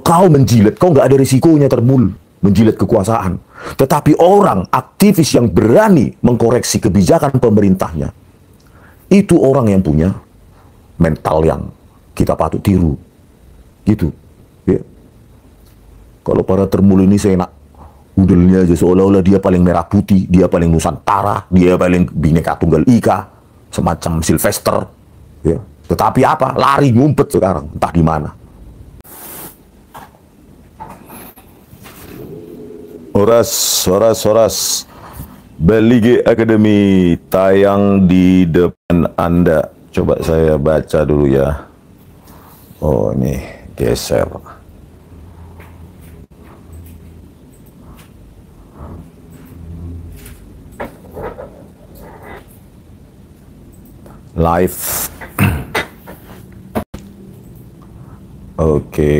kau menjilat, kau nggak ada risikonya termul menjilat kekuasaan. Tetapi orang aktivis yang berani mengkoreksi kebijakan pemerintahnya, itu orang yang punya mental yang kita patut tiru. Gitu. Ya. Kalau para termul ini seenak udelnya aja, seolah-olah dia paling merah putih, dia paling Nusantara, dia paling Bhinneka Tunggal Ika, semacam Sylvester. Ya. Tetapi apa? Lari ngumpet sekarang, entah di mana. Horas. Balige Academy tayang di depan Anda. Coba saya baca dulu ya. Oh, ini geser. Live. Oke.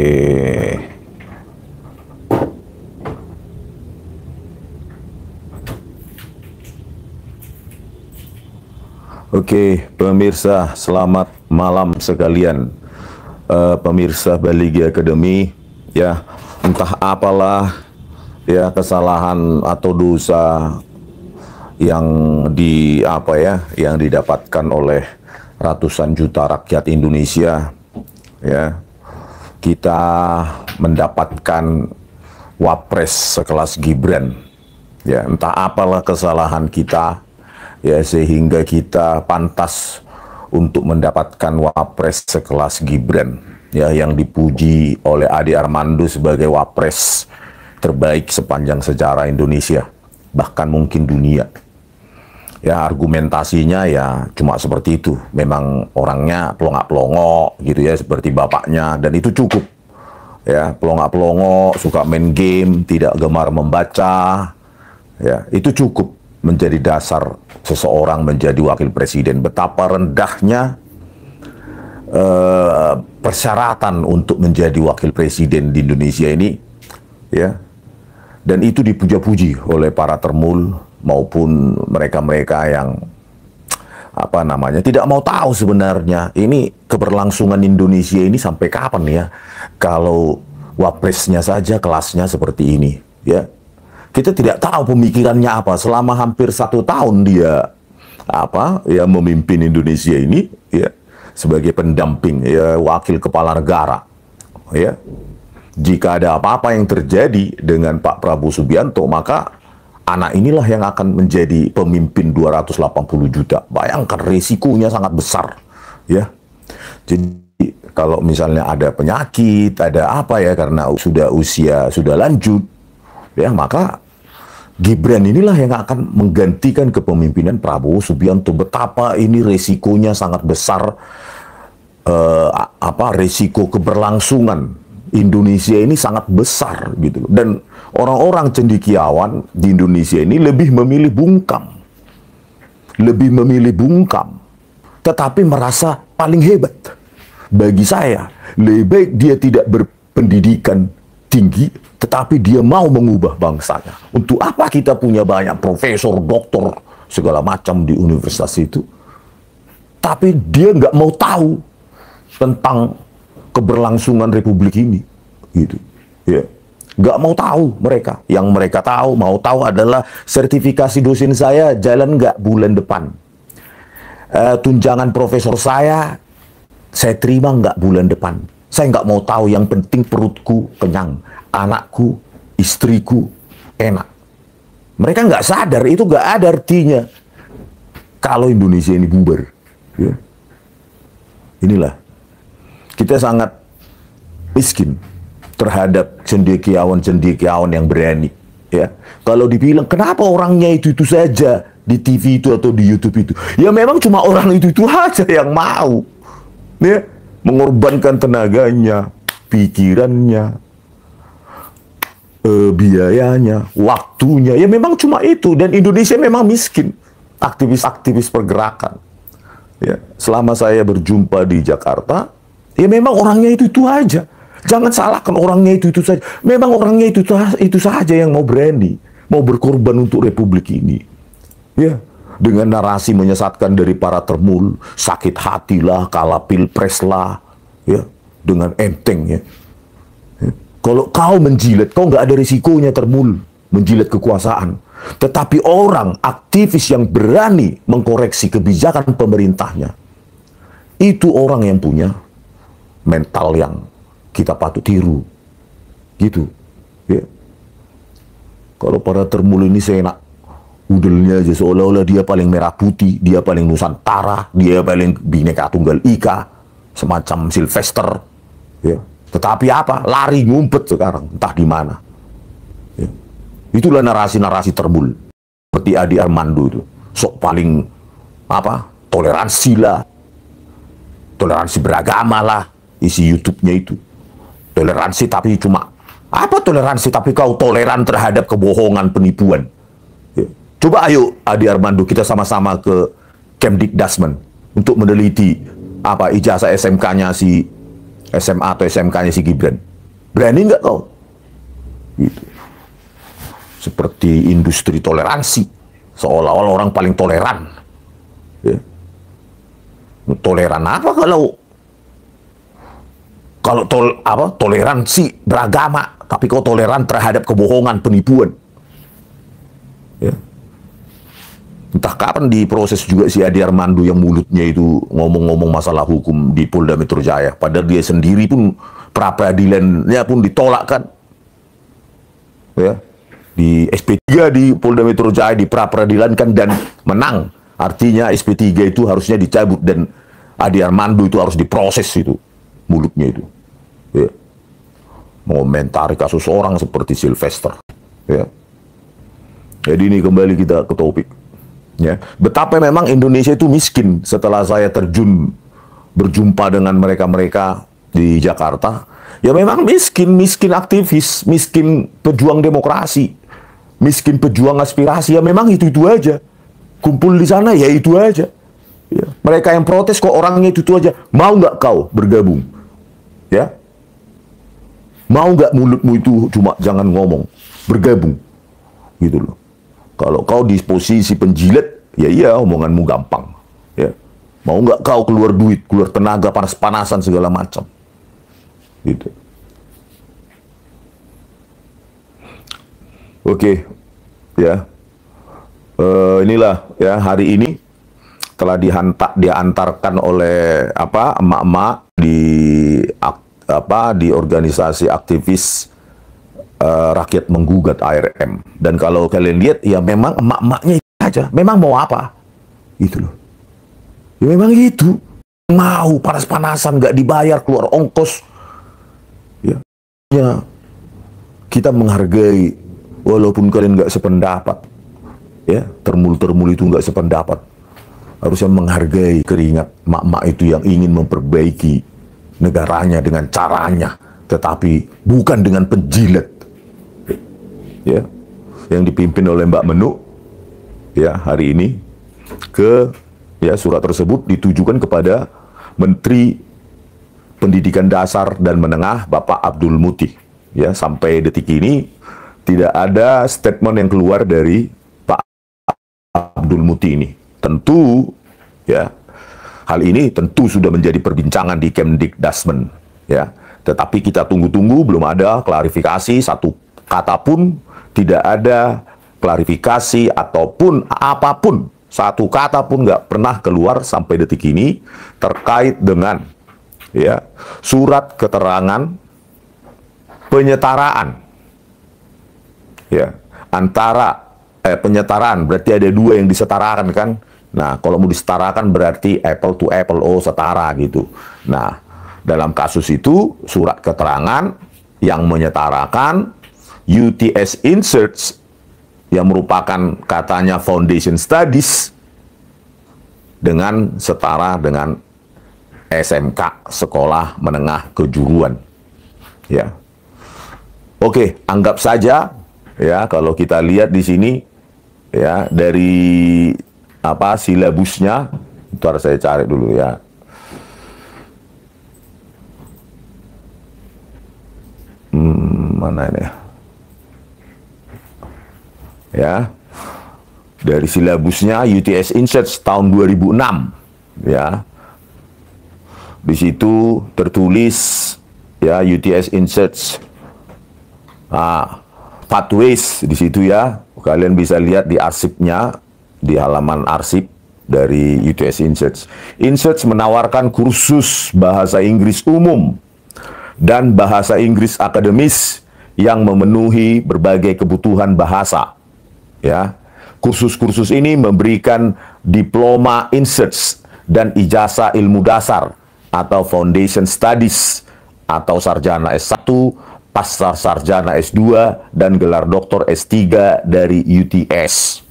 Oke, pemirsa, selamat malam sekalian. Pemirsa Balige Academy, ya, entah apalah ya kesalahan atau dosa yang yang didapatkan oleh ratusan juta rakyat Indonesia, ya, kita mendapatkan wapres sekelas Gibran, ya, entah apalah kesalahan kita, ya, sehingga kita pantas untuk mendapatkan wapres sekelas Gibran, ya, yang dipuji oleh Ade Armando sebagai wapres terbaik sepanjang sejarah Indonesia, bahkan mungkin dunia. Ya, argumentasinya ya cuma seperti itu. Memang orangnya pelongak-pelongok gitu ya, seperti bapaknya, dan itu cukup. Ya, pelongak-pelongok, suka main game, tidak gemar membaca. Ya, itu cukup menjadi dasar seseorang menjadi wakil presiden. Betapa rendahnya persyaratan untuk menjadi wakil presiden di Indonesia ini, ya. Dan itu dipuja-puji oleh para termul maupun mereka-mereka yang tidak mau tahu sebenarnya ini keberlangsungan Indonesia ini sampai kapan ya, kalau wapresnya saja kelasnya seperti ini, ya. Kita tidak tahu pemikirannya apa selama hampir 1 tahun dia memimpin Indonesia ini, ya, sebagai pendamping, ya, wakil kepala negara, ya. Jika ada apa-apa yang terjadi dengan Pak Prabowo Subianto, maka anak inilah yang akan menjadi pemimpin 280 juta. Bayangkan risikonya sangat besar, ya. Jadi kalau misalnya ada penyakit, ada apa ya, karena usia sudah lanjut, ya, maka Gibran inilah yang akan menggantikan kepemimpinan Prabowo Subianto. Betapa ini risikonya sangat besar, risiko keberlangsungan Indonesia ini sangat besar gitu. Dan orang-orang cendekiawan di Indonesia ini lebih memilih bungkam, tetapi merasa paling hebat. Bagi saya, lebih baik dia tidak berpendidikan tinggi, tetapi dia mau mengubah bangsanya. Untuk apa kita punya banyak profesor, doktor, segala macam di universitas itu, tapi dia nggak mau tahu tentang keberlangsungan republik ini, gitu, ya. Nggak mau tahu mereka. Yang mereka mau tahu adalah sertifikasi dosen saya jalan nggak bulan depan. Tunjangan profesor saya terima nggak bulan depan. Saya nggak mau tahu, yang penting perutku kenyang, anakku, istriku enak. Mereka nggak sadar, itu nggak ada artinya kalau Indonesia ini bubar, ya. Inilah, kita sangat miskin terhadap cendekiawan-cendekiawan yang berani, ya. Kalau dibilang kenapa orangnya itu saja di TV itu atau di YouTube itu, ya memang cuma orang itu aja yang mau, ya, mengorbankan tenaganya, pikirannya, biayanya, waktunya, ya memang cuma itu. Dan Indonesia memang miskin aktivis-aktivis pergerakan, ya. Selama saya berjumpa di Jakarta, ya memang orangnya itu aja. Jangan salahkan orangnya itu saja. Memang orangnya itu saja yang mau berani, mau berkorban untuk republik ini, ya. Dengan narasi menyesatkan dari para termul, sakit hatilah, kalah pilpres lah, ya, dengan enteng, ya. Kalau kau menjilat, kau nggak ada risikonya termul menjilat kekuasaan. Tetapi orang aktivis yang berani mengkoreksi kebijakan pemerintahnya, itu orang yang punya mental yang kita patut tiru. Gitu. Ya. Kalau para termul ini seenak udelnya aja, seolah-olah dia paling merah putih, dia paling Nusantara, dia paling Bhinneka Tunggal Ika, semacam Sylvester. Ya. Tetapi apa? Lari ngumpet sekarang, entah di mana. Ya. Itulah narasi-narasi termul. Seperti Adi Armando itu. Sok paling, apa? Toleransi lah. Toleransi beragama lah. Isi YouTube-nya itu. Toleransi tapi cuma, apa toleransi tapi kau toleran terhadap kebohongan, penipuan. Ya. Coba ayo Adi Armando, kita sama-sama ke Kemdikbudmen untuk meneliti apa ijazah SMK-nya si SMA atau SMK-nya si Gibran. Berani nggak kau? Gitu. Seperti industri toleransi, seolah-olah orang paling toleran. Ya. Toleran apa kalau toleransi beragama, tapi kau toleran terhadap kebohongan, penipuan. Ya. Entah kapan diproses juga si Adi Armando yang mulutnya itu ngomong-ngomong masalah hukum di Polda Metro Jaya. Padahal dia sendiri pun pra-peradilannya pun ditolak kan. Ya. Di SP3 di Polda Metro Jaya di pra-peradilan kan dan menang. Artinya SP3 itu harusnya dicabut dan Adi Armando itu harus diproses itu. Mulutnya itu. Ya. Mengomentari kasus orang seperti Sylvester. Ya. Jadi ini kembali kita ke topik. Ya, betapa memang Indonesia itu miskin setelah saya terjun berjumpa dengan mereka-mereka di Jakarta. Ya memang miskin aktivis, miskin pejuang demokrasi, miskin pejuang aspirasi. Ya memang itu aja. Kumpul di sana ya itu aja. Ya. Mereka yang protes kok orangnya itu aja. Mau nggak kau bergabung? Ya, mau nggak mulutmu itu cuma jangan ngomong, bergabung, gitu loh. Kalau kau di posisi penjilat, ya iya omonganmu gampang. Ya. Mau nggak kau keluar duit, keluar tenaga, panas-panasan segala macam. Gitu. Oke, ya. Inilah ya hari ini telah diantarkan oleh emak-emak di organisasi aktivis rakyat menggugat ARM. Dan kalau kalian lihat, ya memang emak-emaknya itu aja. Memang mau apa? Gitu loh. Ya memang gitu. Mau panas-panasan, nggak dibayar, keluar ongkos. Ya. Ya. Kita menghargai, walaupun kalian nggak sependapat. Ya, termul-termul itu nggak sependapat. Harusnya menghargai keringat emak-emak itu yang ingin memperbaiki negaranya dengan caranya. Tetapi bukan dengan penjilat. Ya, yang dipimpin oleh Mbak Menuk ya hari ini surat tersebut ditujukan kepada Menteri Pendidikan Dasar dan Menengah Bapak Abdul Muti. Ya, sampai detik ini tidak ada statement yang keluar dari Pak Abdul Muti ini. Tentu ya hal ini tentu sudah menjadi perbincangan di Kemdikbudmen ya. Tetapi kita tunggu-tunggu, belum ada klarifikasi satu kata pun. Tidak ada klarifikasi ataupun apapun, satu kata pun nggak pernah keluar sampai detik ini terkait dengan ya surat keterangan penyetaraan ya antara penyetaraan berarti ada dua yang disetarakan kan. Nah kalau mau disetarakan berarti apple to apple, setara gitu. Nah dalam kasus itu surat keterangan yang menyetarakan UTS Inserts yang merupakan katanya Foundation Studies dengan setara dengan SMK, Sekolah Menengah Kejuruan. Ya. Oke, anggap saja ya kalau kita lihat di sini ya dari silabusnya, itu harus saya cari dulu ya. Mana ini? Ya, dari silabusnya UTS Inserts tahun 2006 ya, di situ tertulis ya UTS Inserts Nah, pathways di situ ya. Kalian bisa lihat di arsipnya, di halaman arsip dari UTS InSearch. InSearch menawarkan kursus bahasa Inggris umum dan bahasa Inggris akademis yang memenuhi berbagai kebutuhan bahasa. Ya, kursus-kursus ini memberikan diploma InSearch dan ijazah ilmu dasar atau Foundation Studies atau sarjana S1, pasar sarjana S2 dan gelar doktor S3 dari UTS.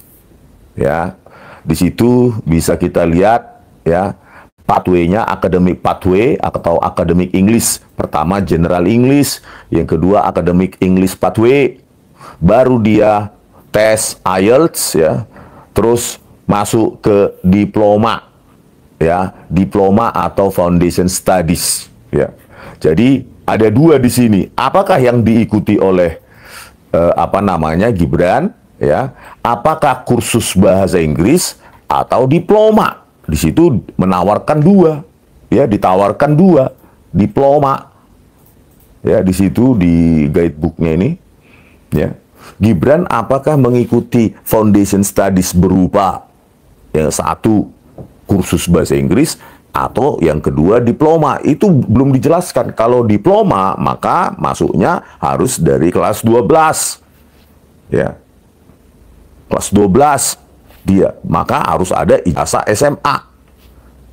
Ya, di situ bisa kita lihat ya pathway-nya, academic pathway atau academic English. Pertama general English, yang kedua academic English pathway, baru dia tes IELTS ya, terus masuk ke diploma ya, diploma atau foundation studies ya. Jadi ada dua di sini. Apakah yang diikuti oleh Gibran ya? Apakah kursus bahasa Inggris atau diploma? Di situ menawarkan dua ya, ditawarkan dua diploma ya, di situ di guidebooknya ini ya. Gibran apakah mengikuti foundation studies berupa yang satu kursus bahasa Inggris atau yang kedua diploma? Itu belum dijelaskan. Kalau diploma maka masuknya harus dari kelas 12 ya, kelas 12 dia, maka harus ada ijazah SMA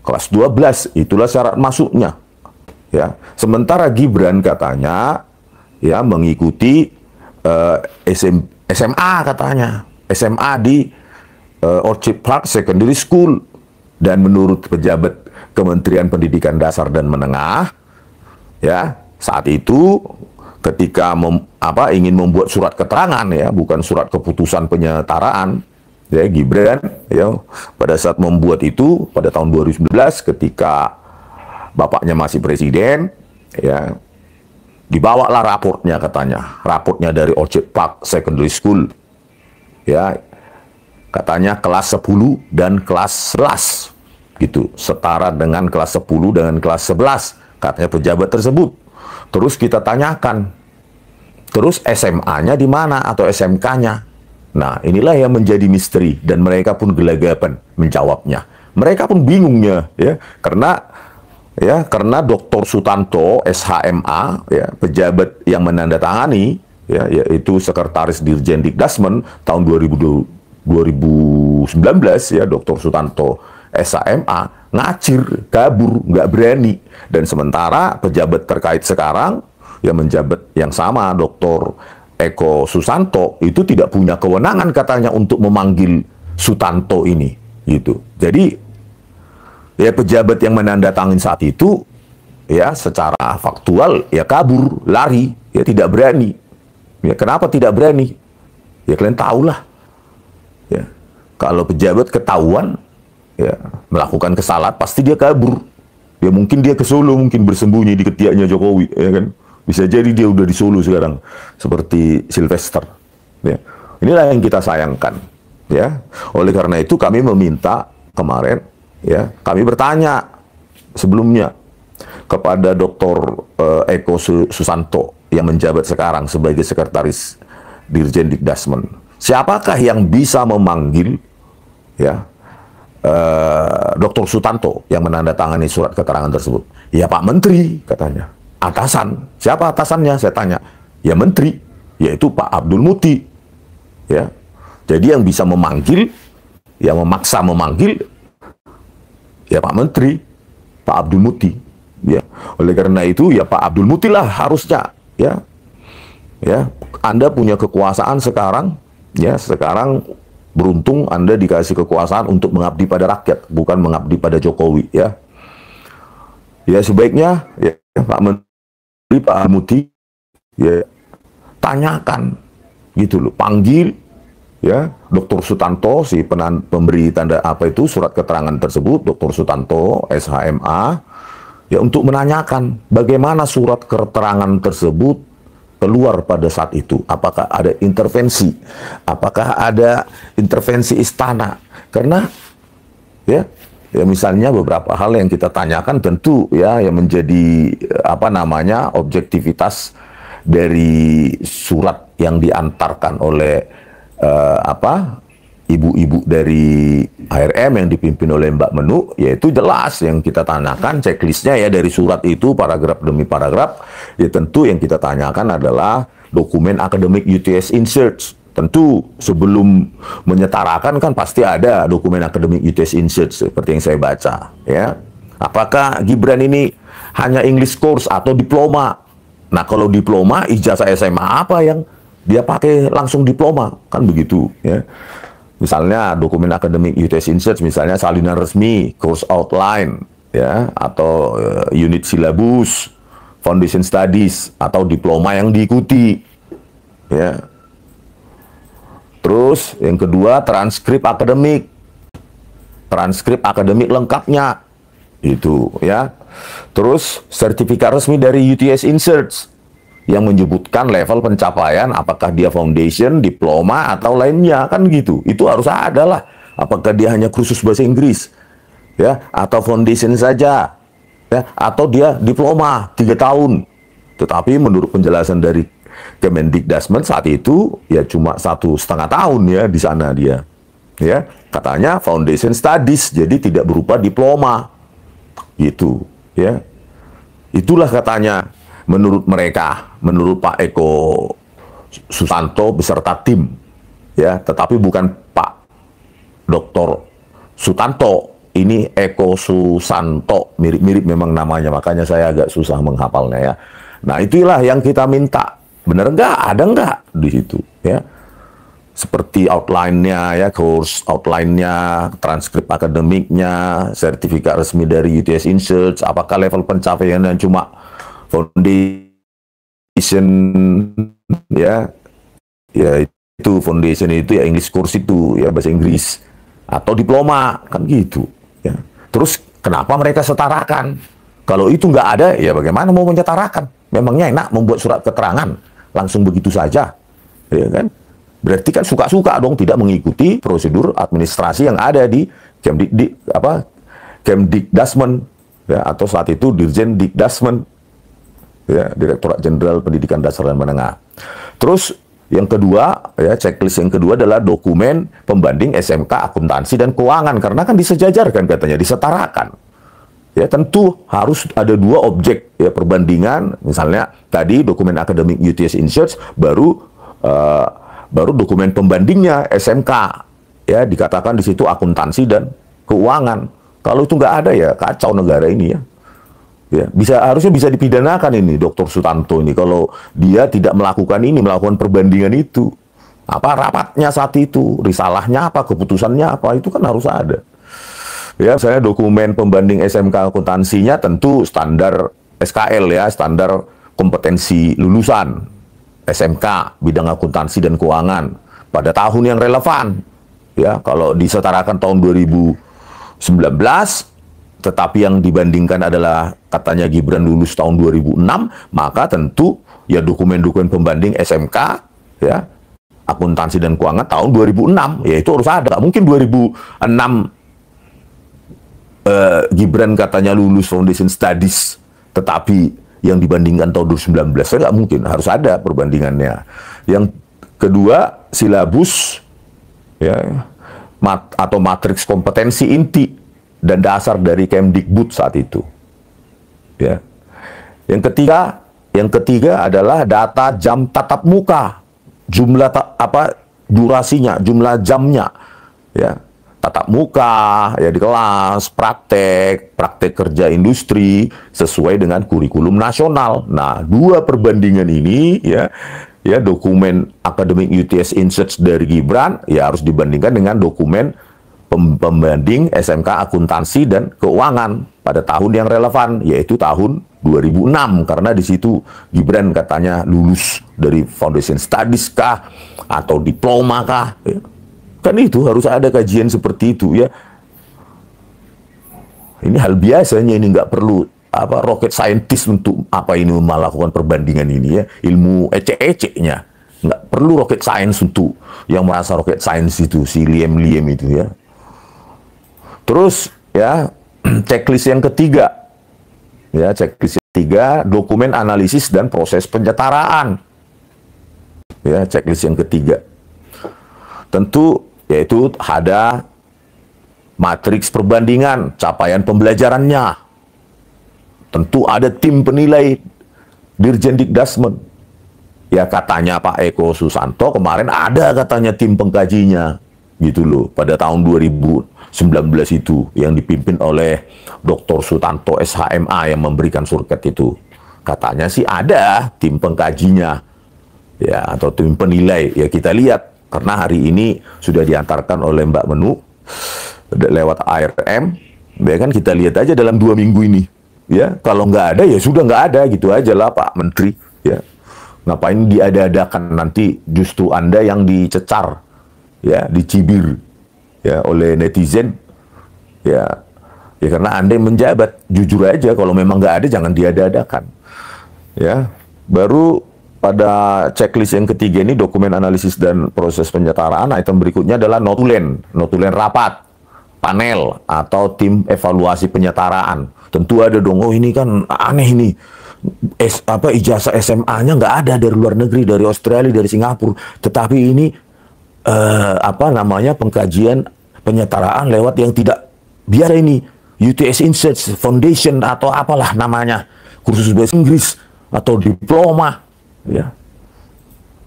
kelas 12, itulah syarat masuknya ya. Sementara Gibran katanya ya mengikuti SMA katanya, SMA di Orchard Park Secondary School, dan menurut pejabat Kementerian Pendidikan Dasar dan Menengah ya, saat itu ketika ingin membuat surat keterangan ya, bukan surat keputusan penyetaraan ya, Gibran ya pada saat membuat itu pada tahun 2019 ketika bapaknya masih presiden ya, dibawalah raportnya, katanya raportnya dari Orchard Park Secondary School ya, katanya kelas 10 dan kelas 11 gitu, setara dengan kelas 10 dengan kelas 11 katanya pejabat tersebut. Terus kita tanyakan, terus SMA-nya di mana atau SMK-nya? Nah, inilah yang menjadi misteri, dan mereka pun gelagapan menjawabnya. Mereka pun bingungnya ya, karena Dr. Sutanto SHMA ya, pejabat yang menandatangani ya, yaitu Sekretaris Dirjen Dikdasmen tahun 2019 ya, Dr. Sutanto SHMA ngacir, kabur, nggak berani. Dan sementara pejabat terkait sekarang yang menjabat yang sama, Dr. Eko Susanto, itu tidak punya kewenangan katanya untuk memanggil Sutanto ini gitu. Jadi ya pejabat yang menandatangani saat itu ya secara faktual ya kabur, lari, ya tidak berani. Ya kenapa tidak berani? Ya kalian tahulah. Ya, kalau pejabat ketahuan ya melakukan kesalahan pasti dia kabur. Ya mungkin dia ke Solo, mungkin bersembunyi di ketiaknya Jokowi, ya kan? Bisa jadi dia udah di Solo sekarang, seperti Sylvester. Ya. Inilah yang kita sayangkan. Ya, oleh karena itu kami meminta kemarin, ya, kami bertanya sebelumnya kepada Dr. Eko Susanto yang menjabat sekarang sebagai Sekretaris Dirjen Dikdasmen, siapakah yang bisa memanggil ya Dr. Sutanto yang menandatangani surat keterangan tersebut? Ya Pak Menteri katanya. Atasan, siapa atasannya? Saya tanya. Ya Menteri, yaitu Pak Abdul Muti. Ya, jadi yang bisa memanggil, yang memaksa memanggil, ya Pak Menteri, Pak Abdul Muti. Ya, oleh karena itu ya Pak Abdul Muti lah harusnya. Ya, ya, Anda punya kekuasaan sekarang. Ya, sekarang beruntung Anda dikasih kekuasaan untuk mengabdi pada rakyat, bukan mengabdi pada Jokowi. Ya, ya sebaiknya ya Pak Menteri, Pak Muti, ya tanyakan gitu loh, panggil ya Dr. Sutanto, si pemberi tanda apa itu surat keterangan tersebut, Dr. Sutanto SHMA, ya untuk menanyakan bagaimana surat keterangan tersebut keluar pada saat itu. Apakah ada intervensi? Apakah ada intervensi istana? Karena ya misalnya beberapa hal yang kita tanyakan tentu ya yang menjadi objektivitas dari surat yang diantarkan oleh ibu-ibu dari HRM yang dipimpin oleh Mbak Menu, yaitu jelas yang kita tanyakan checklistnya ya dari surat itu paragraf demi paragraf. Ya tentu yang kita tanyakan adalah dokumen akademik UTS Inserts. Tentu sebelum menyetarakan kan pasti ada dokumen akademik UTS Inserts seperti yang saya baca. Ya, apakah Gibran ini hanya English course atau diploma? Nah kalau diploma, ijazah SMA apa yang dia pakai langsung diploma? Kan begitu ya. Misalnya dokumen akademik UTS Inserts, misalnya salinan resmi, course outline, ya, atau unit silabus, foundation studies, atau diploma yang diikuti, ya. Terus yang kedua transkrip akademik lengkapnya, itu, ya. Terus sertifikat resmi dari UTS Inserts yang menyebutkan level pencapaian, apakah dia foundation, diploma, atau lainnya, kan gitu. Itu harus ada lah. Apakah dia hanya kursus bahasa Inggris, ya, atau foundation saja, ya, atau dia diploma 3 tahun. Tetapi menurut penjelasan dari Kemendikdasmen saat itu, ya cuma 1,5 tahun ya di sana dia. Ya, katanya foundation studies, jadi tidak berupa diploma. Gitu, ya. Itulah katanya. Menurut mereka, menurut Pak Eko Susanto beserta tim, ya, tetapi bukan Pak Dr. Sutanto, ini Eko Susanto, mirip-mirip memang namanya, makanya saya agak susah menghafalnya ya. Nah itulah yang kita minta, bener nggak, ada nggak di situ, ya, seperti outline-nya, ya, course outline-nya, transkrip akademiknya, sertifikat resmi dari UTS Inserts, apakah level pencapaiannya cuma foundation, ya itu foundation itu ya English course itu ya bahasa Inggris atau diploma, kan gitu ya. Terus kenapa mereka setarakan? Kalau itu nggak ada, ya bagaimana mau menyetarakan? Memangnya enak membuat surat keterangan langsung begitu saja, ya kan? Berarti kan suka-suka dong tidak mengikuti prosedur administrasi yang ada di Kemdikdasmen, ya, atau saat itu Dirjen Dikdasmen, ya, Direktorat Jenderal Pendidikan Dasar dan Menengah. Terus yang kedua, ya, checklist yang kedua adalah dokumen pembanding SMK akuntansi dan keuangan, karena kan disejajarkan katanya, disetarakan. Ya tentu harus ada 2 objek ya perbandingan, misalnya tadi dokumen akademik UTS Inserts, baru dokumen pembandingnya SMK, ya, dikatakan di situ akuntansi dan keuangan. Kalau itu nggak ada, ya kacau negara ini ya. Ya, harusnya bisa dipidanakan ini Dr. Sutanto ini kalau dia tidak melakukan perbandingan itu. Apa rapatnya saat itu, risalahnya apa, keputusannya apa, itu kan harus ada. Ya, saya dokumen pembanding SMK akuntansinya tentu standar SKL ya, standar kompetensi lulusan SMK bidang akuntansi dan keuangan pada tahun yang relevan. Ya, kalau disetarakan tahun 2019 tetapi yang dibandingkan adalah katanya Gibran lulus tahun 2006, maka tentu ya dokumen-dokumen pembanding SMK ya akuntansi dan keuangan tahun 2006, ya itu harus ada. Mungkin 2006 Gibran katanya lulus foundation studies, tetapi yang dibandingkan tahun 2019, saya nggak mungkin, harus ada perbandingannya. Yang kedua, silabus ya atau matriks kompetensi inti dan dasar dari Kemdikbud saat itu. Ya. Yang ketiga adalah data jam tatap muka, jumlah durasinya, jumlah jamnya, ya. Tatap muka ya di kelas, praktek kerja industri sesuai dengan kurikulum nasional. Nah, 2 perbandingan ini ya dokumen akademik UTS Inserts dari Gibran ya harus dibandingkan dengan dokumen pembanding SMK akuntansi dan keuangan pada tahun yang relevan, yaitu tahun 2006, karena di situ Gibran katanya lulus dari foundation studies kah atau diploma kah, ya. Kan itu harus ada kajian seperti itu ya. Ini hal biasanya, ini nggak perlu rocket scientist untuk ini melakukan perbandingan ini ya, ilmu ecek-eceknya. Nggak perlu rocket science untuk yang merasa rocket science itu, si liem-liem itu ya. Terus ya checklist yang ketiga, ya checklist Tiga, dokumen analisis dan proses penyetaraan. Ya, checklist yang ketiga. Tentu yaitu ada matriks perbandingan, capaian pembelajarannya. Tentu ada tim penilai Dirjen Dikdasmen. Ya katanya Pak Eko Susanto kemarin ada katanya tim pengkajinya. Gitu loh, pada tahun 2019 itu yang dipimpin oleh Dr. Sutanto SHMA yang memberikan surket itu. Katanya sih ada tim pengkajinya ya, atau tim penilai. Ya kita lihat, karena hari ini sudah diantarkan oleh Mbak Menu lewat ARM, ya kan, kita lihat aja dalam 2 minggu ini. Ya, kalau nggak ada ya sudah nggak ada, gitu aja lah Pak Menteri. Ya, ngapain diada-adakan, nanti justru Anda yang dicecar, ya, dicibir ya oleh netizen, ya karena Anda yang menjabat. Jujur aja, kalau memang nggak ada jangan diada-adakan. Ya, baru pada checklist yang ketiga ini, dokumen analisis dan proses penyetaraan, item berikutnya adalah notulen rapat, panel atau tim evaluasi penyetaraan. Tentu ada dong, oh ini kan aneh ini, ijazah SMA-nya nggak ada dari luar negeri, dari Australia, dari Singapura, tetapi ini pengkajian penyetaraan lewat yang tidak, biar ini UTS Insights Foundation atau apalah namanya, kursus bahasa Inggris atau diploma, ya.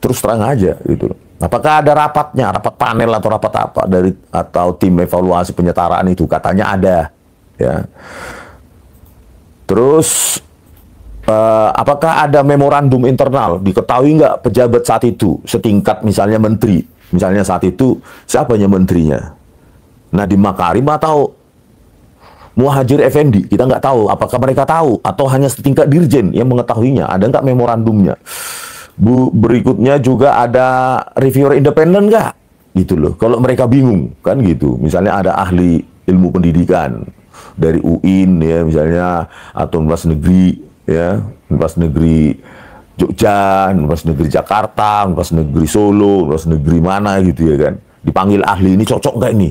Terus terang aja gitu. Apakah ada rapatnya, rapat panel atau rapat apa atau tim evaluasi penyetaraan itu? Katanya ada, ya. Terus apakah ada memorandum internal? Diketahui nggak pejabat saat itu setingkat misalnya menteri? Misalnya saat itu siapanya menterinya? Nadiem Makarim atau Muhadjir Effendi? Kita nggak tahu. Apakah mereka tahu atau hanya setingkat dirjen yang mengetahuinya? Ada nggak memorandumnya? Berikutnya juga ada reviewer independen nggak? Gitu loh. Kalau mereka bingung kan gitu. Misalnya ada ahli ilmu pendidikan dari UIN ya misalnya, atau Universitas Negeri ya, Universitas Negeri Jogja, Universitas Negeri Jakarta, Universitas Negeri Solo, Universitas Negeri mana gitu ya kan. Dipanggil ahli, ini cocok nggak ini?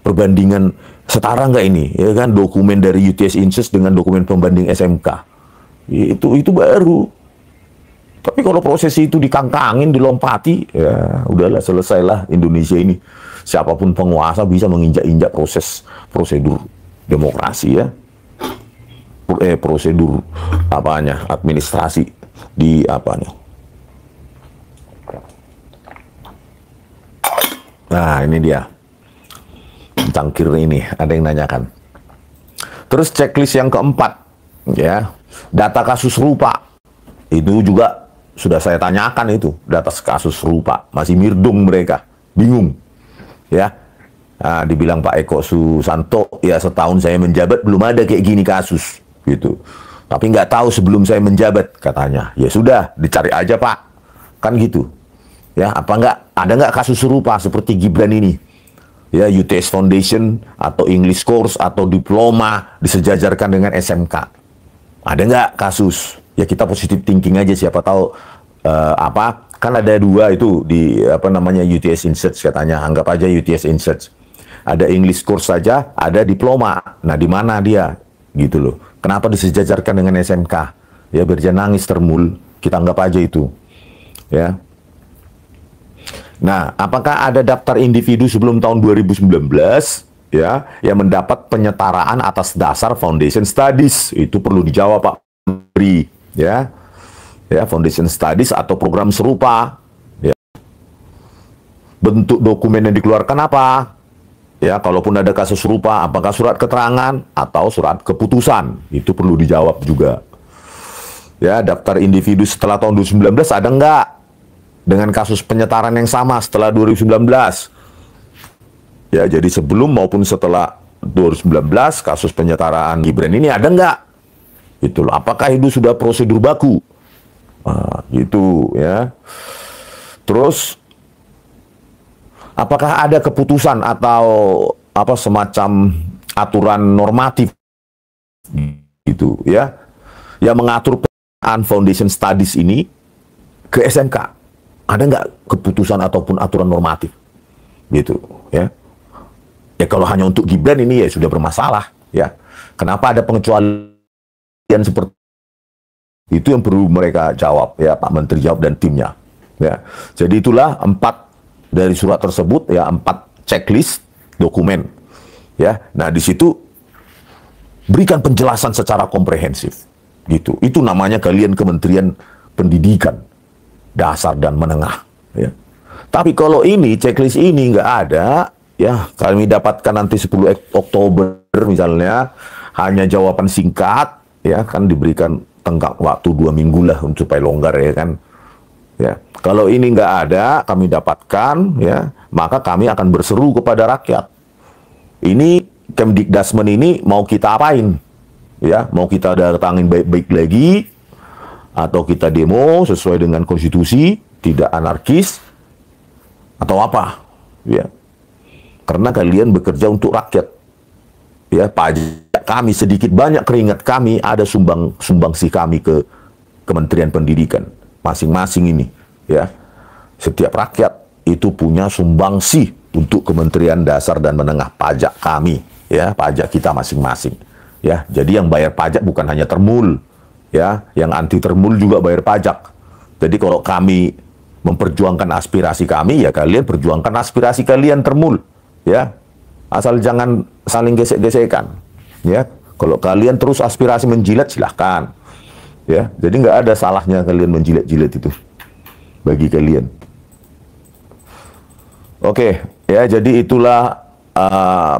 Perbandingan setara nggak ini? Ya kan, dokumen dari UTS Insights dengan dokumen pembanding SMK. Itu baru. Tapi kalau prosesi itu dikangkangin, dilompati, ya udahlah, selesailah Indonesia ini. Siapapun penguasa bisa menginjak-injak prosedur demokrasi ya. Prosedur administrasi di Nah, ini dia. Cangkir ini, ada yang nanyakan. Terus checklist yang keempat, ya, data kasus serupa. Itu juga sudah saya tanyakan itu, data kasus serupa. Masih mirdung mereka, bingung. Ya, nah, dibilang Pak Eko Susanto, ya setahun saya menjabat belum ada kayak gini kasus, gitu. Tapi nggak tahu sebelum saya menjabat, katanya. Ya sudah, dicari aja Pak, kan gitu. Ya, ada nggak kasus serupa seperti Gibran ini? Ya, UTS Foundation atau English Course atau diploma disejajarkan dengan SMK. Ada nggak kasus? Ya kita positive thinking aja, siapa tahu kan ada 2 itu di UTS Insights katanya, anggap aja UTS Insights. Ada English Course saja, ada diploma. Nah, di mana dia? Gitu loh. Kenapa disejajarkan dengan SMK? Ya biar jangan nangis termul, kita anggap aja itu. Ya. Nah, apakah ada daftar individu sebelum tahun 2019 ya yang mendapat penyetaraan atas dasar Foundation Studies? Itu perlu dijawab Pak Menteri, ya. Ya, Foundation Studies atau program serupa. Ya. Bentuk dokumen yang dikeluarkan apa? Ya, kalaupun ada kasus serupa, apakah surat keterangan atau surat keputusan? Itu perlu dijawab juga. Ya, daftar individu setelah tahun 2019 ada nggak? Dengan kasus penyetaran yang sama setelah 2019. Ya, jadi sebelum maupun setelah 2019 kasus penyetaraan Gibran ini ada nggak? Itu loh. Apakah itu sudah prosedur baku? Nah, gitu ya. Terus apakah ada keputusan atau semacam aturan normatif gitu ya yang mengatur pengadaan Foundation Studies ini ke SMK? Ada nggak keputusan ataupun aturan normatif gitu ya? Ya kalau hanya untuk Gibran ini ya sudah bermasalah ya. Kenapa ada pengecualian seperti Itu yang perlu mereka jawab, ya, Pak Menteri jawab dan timnya. Ya, jadi itulah 4 dari surat tersebut, ya, 4 checklist dokumen. Ya, nah di situ berikan penjelasan secara komprehensif, gitu. Itu namanya kalian Kementerian Pendidikan Dasar dan Menengah. Ya. Tapi kalau ini checklist ini nggak ada, ya, kami dapatkan nanti 10 Oktober misalnya, hanya jawaban singkat, ya, kan diberikan tenggang waktu 2 minggu lah supaya longgar, ya kan. Ya, kalau ini nggak ada, kami dapatkan, ya, maka kami akan berseru kepada rakyat. Ini Kemdikdasmen ini mau kita apain? Ya, mau kita datangin baik-baik lagi, atau kita demo sesuai dengan konstitusi, tidak anarkis, atau apa? Ya, karena kalian bekerja untuk rakyat. Ya, pajak kami sedikit banyak keringat kami ada sumbangsi kami ke Kementerian Pendidikan masing-masing ini, ya. Setiap rakyat itu punya sumbangsi untuk Kementerian Dasar dan Menengah, pajak kami, ya, pajak kita masing-masing, ya. Jadi yang bayar pajak bukan hanya Termul, ya, yang anti Termul juga bayar pajak. Jadi kalau kami memperjuangkan aspirasi kami, ya kalian perjuangkan aspirasi kalian Termul, ya. Asal jangan saling gesek-gesekan, ya. Kalau kalian terus aspirasi menjilat, silahkan, ya. Jadi nggak ada salahnya kalian menjilat-jilat itu bagi kalian. Oke, ya. Jadi itulah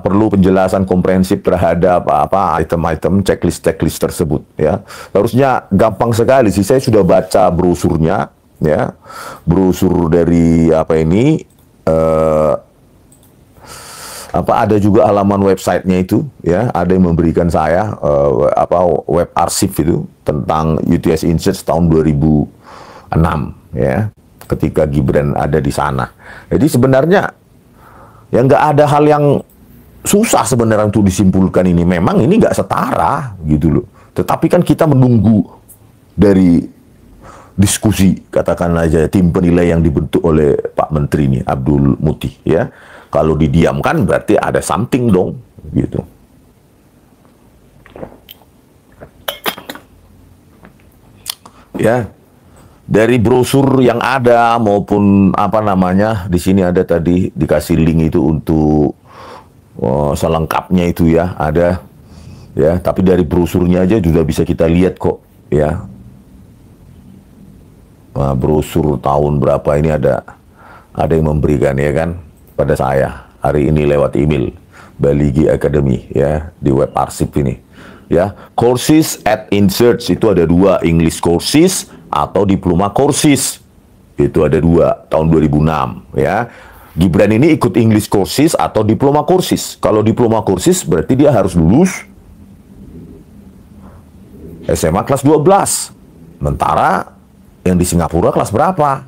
perlu penjelasan komprehensif terhadap apa item-item checklist tersebut, ya. Harusnya gampang sekali sih. Saya sudah baca brosurnya, ya. Brosur dari apa ini. Ada juga halaman websitenya itu, ya, ada yang memberikan saya web arsip itu tentang UTS Insights tahun 2006, ya, ketika Gibran ada di sana. Jadi sebenarnya ya nggak ada hal yang susah sebenarnya untuk disimpulkan ini. Memang ini nggak setara gitu loh. Tetapi kan kita menunggu dari diskusi, katakanlah aja tim penilai yang dibentuk oleh Pak Menteri ini, Abdul Muti, ya. Kalau didiamkan berarti ada something dong, gitu. Ya, dari brosur yang ada maupun apa namanya, di sini ada tadi dikasih link itu untuk selengkapnya itu, ya, ada, ya. Tapi dari brosurnya aja sudah bisa kita lihat kok, ya. Nah, brosur tahun berapa ini ada yang memberikan, ya kan, pada saya hari ini lewat email Baligi Academy, ya, di web arsip ini, ya. Courses at Inserts itu ada 2, English courses atau diploma courses, itu ada 2 tahun 2006, ya. Gibran ini ikut English courses atau diploma courses. Kalau diploma courses berarti dia harus lulus SMA kelas 12. Sementara yang di Singapura kelas berapa?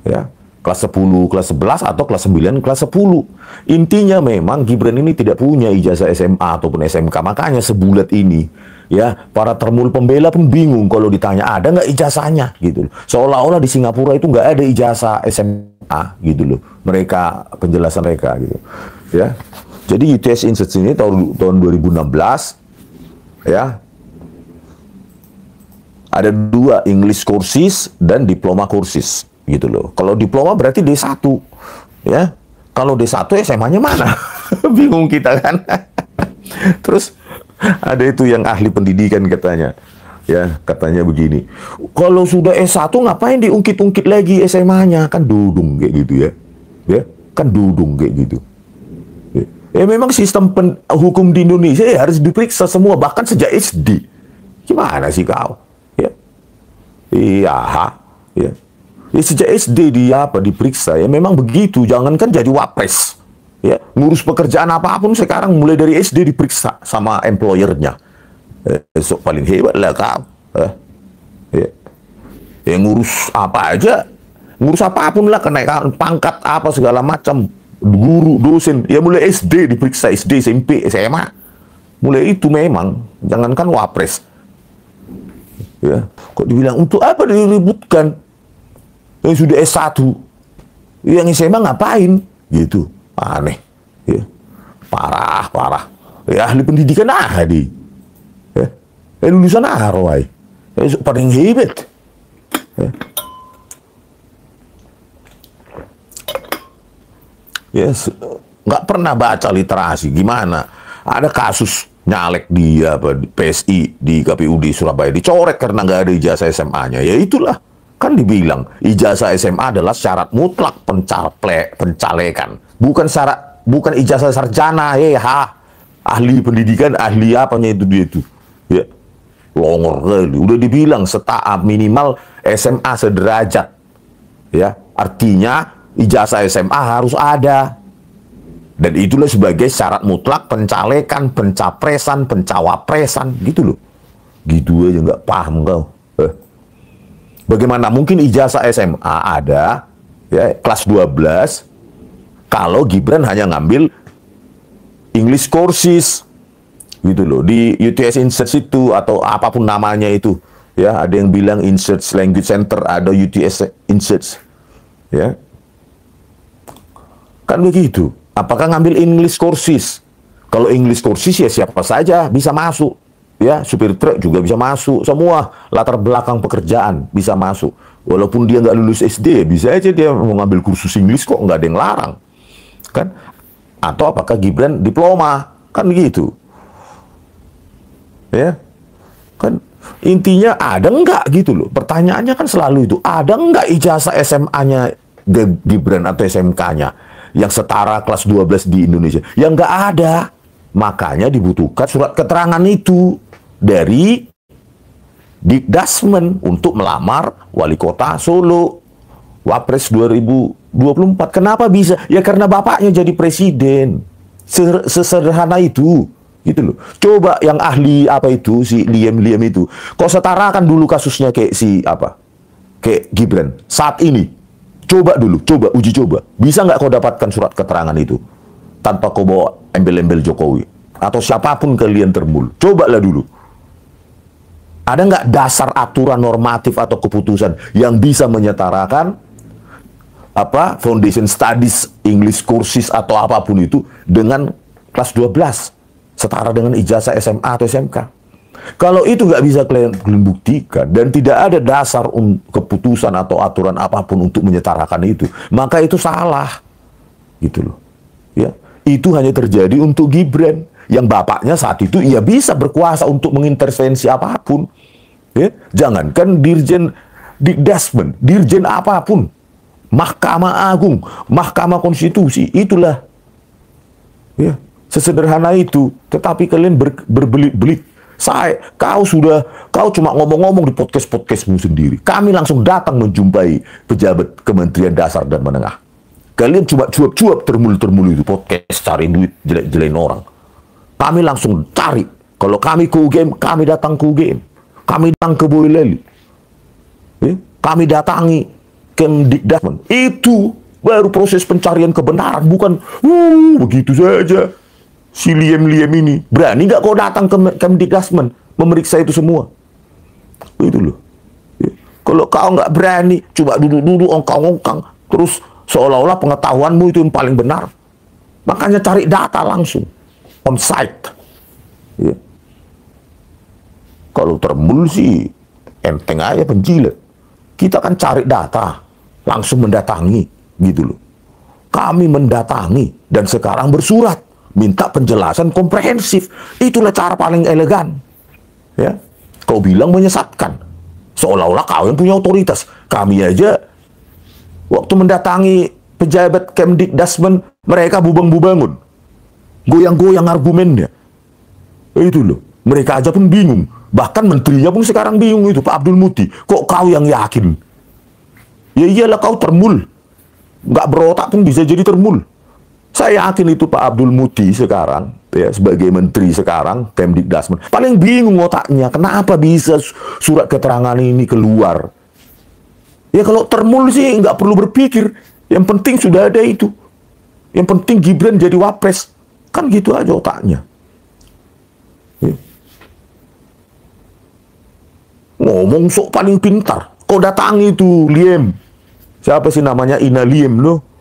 Ya, kelas 10, kelas 11, atau kelas 9, kelas 10. Intinya memang Gibran ini tidak punya ijazah SMA ataupun SMK. Makanya sebulat ini, ya, para Termul pembela pun bingung kalau ditanya ada nggak ijazahnya, gitu. Seolah-olah di Singapura itu nggak ada ijazah SMA, gitu loh. Mereka, penjelasan mereka, gitu. Ya, jadi UTS Insights ini tahun 2016, ya, ada 2, English courses dan diploma courses, gitu loh. Kalau diploma berarti D1, ya. Kalau D1 SMA-nya mana? Bingung kita kan. Terus ada itu yang ahli pendidikan katanya, ya, katanya begini, kalau sudah S1 ngapain diungkit-ungkit lagi SMA-nya, kan dudung kayak gitu, ya. Ya, kan dudung kayak gitu. Ya, memang sistem hukum di Indonesia ya harus diperiksa semua, bahkan sejak SD. Gimana sih kau? Ya. Iya, ya. Ya, sejak SD dia diperiksa, ya, memang begitu. Jangankan jadi wapres, ya, ngurus pekerjaan apapun sekarang mulai dari SD diperiksa sama employernya. Besok paling hebat lah kau. Ya. Ya, ngurus apa aja, ngurus apapun lah, kenaikan pangkat apa segala macam, guru, dosen, ya mulai SD diperiksa, SD, SMP, SMA. Mulai itu memang, jangankan wapres. Ya, kok dibilang untuk apa diributkan? Yang sudah S1, yang SMA ngapain? Gitu, aneh, ya. Parah. Ya, ahli pendidikan ahli, ya, lulusan Harvard, Paling hebat. Ya. Yes, nggak pernah baca literasi. Gimana? Ada kasus nyalek di PSI di KPU di Surabaya dicoret karena nggak ada ijazah SMA-nya. Ya itulah, kan dibilang ijazah SMA adalah syarat mutlak pencalekan, bukan ijazah sarjana. Ahli pendidikan, ahli apanya itu dia itu. Ya, longor kali. Udah dibilang minimal SMA sederajat. Ya, artinya ijazah SMA harus ada. Dan itulah sebagai syarat mutlak pencalekan, pencapresan, pencawapresan, gitu loh. Gitu aja nggak paham kau. Bagaimana mungkin ijazah SMA ada, ya, kelas 12, kalau Gibran hanya ngambil English courses, gitu loh, di UTS Insearch itu, atau apapun namanya itu. Ya, ada yang bilang Insearch Language Center, ada UTS Insearch. Ya. Kan begitu. Apakah ngambil English courses? Kalau English courses ya siapa saja bisa masuk. Ya, supir truk juga bisa masuk. Semua latar belakang pekerjaan bisa masuk. Walaupun dia nggak lulus SD, bisa aja dia mau ngambil kursus English kok, nggak ada yang larang. Kan? Atau apakah Gibran diploma? Kan gitu. Ya. Kan intinya ada nggak gitu loh. Pertanyaannya kan selalu itu. Ada nggak ijazah SMA-nya Gibran atau SMK-nya yang setara kelas 12 di Indonesia? Yang nggak ada. Makanya dibutuhkan surat keterangan itu dari Dikdasmen untuk melamar wali kota Solo, Wapres 2024. Kenapa bisa? Ya karena bapaknya jadi presiden. Sesederhana itu. Gitu loh. Coba yang ahli apa itu, si Liam itu. Kau setarakan dulu kasusnya kayak kayak Gibran saat ini. Coba dulu, uji coba. Bisa nggak kau dapatkan surat keterangan itu tanpa kau bawa embel-embel Jokowi atau siapapun kalian termul? Cobalah dulu. Ada nggak dasar aturan normatif atau keputusan yang bisa menyetarakan foundation studies, English courses atau apapun itu dengan kelas 12 setara dengan ijazah SMA atau SMK? Kalau itu nggak bisa kalian buktikan dan tidak ada dasar keputusan atau aturan apapun untuk menyetarakan itu, maka itu salah, gitu loh. Ya, itu hanya terjadi untuk Gibran yang bapaknya saat itu ia bisa berkuasa untuk mengintervensi apapun. Ya, jangankan Dirjen Dikdasmen, Dirjen apapun, Mahkamah Agung, Mahkamah Konstitusi, itulah. Ya, sesederhana itu. Tetapi kalian berbelit-belit. Kau cuma ngomong-ngomong di podcast-podcastmu sendiri. Kami langsung datang menjumpai pejabat Kementerian Dasar dan Menengah. Kalian cuma cuap-cuap termul-termul itu podcast, cari duit, jelek-jelekin orang. Kami langsung cari. Kalau kami ke UGM, kami datang ke UGM. Kami datang ke Boyolali. Kami datangi Kemdikdasmen. Itu baru proses pencarian kebenaran, bukan begitu saja. Si Liam ini berani nggak kau datang ke Kemdikdasmen memeriksa itu semua? Itu loh. Ya. Kalau kau nggak berani, coba duduk-duduk ongkang-ongkang, terus seolah-olah pengetahuanmu itu yang paling benar. Makanya cari data langsung on site. Ya. Kalau termul sih enteng aja penjilat. Kita kan cari data, langsung mendatangi, gitu loh. Kami mendatangi dan sekarang bersurat minta penjelasan komprehensif. Itulah cara paling elegan. Ya, kau bilang menyesatkan, seolah-olah kau yang punya otoritas. Kami aja waktu mendatangi pejabat Kemdikdasmen, mereka bubang-bubangun, goyang-goyang argumennya. Itu loh, mereka aja pun bingung. Bahkan menterinya pun sekarang bingung itu, Pak Abdul Muti. Kok kau yang yakin? Ya iyalah, kau termul. Nggak berotak pun bisa jadi termul. Saya yakin itu Pak Abdul Muti sekarang, ya, sebagai menteri sekarang, Kemdikdasmen, paling bingung otaknya, kenapa bisa surat keterangan ini keluar. Ya kalau termul sih nggak perlu berpikir, yang penting sudah ada itu. Yang penting Gibran jadi wapres. Kan gitu aja otaknya. Ya. Ngomong sok paling pintar. Kau datangi itu Liam. Siapa sih namanya? Ina Liam loh.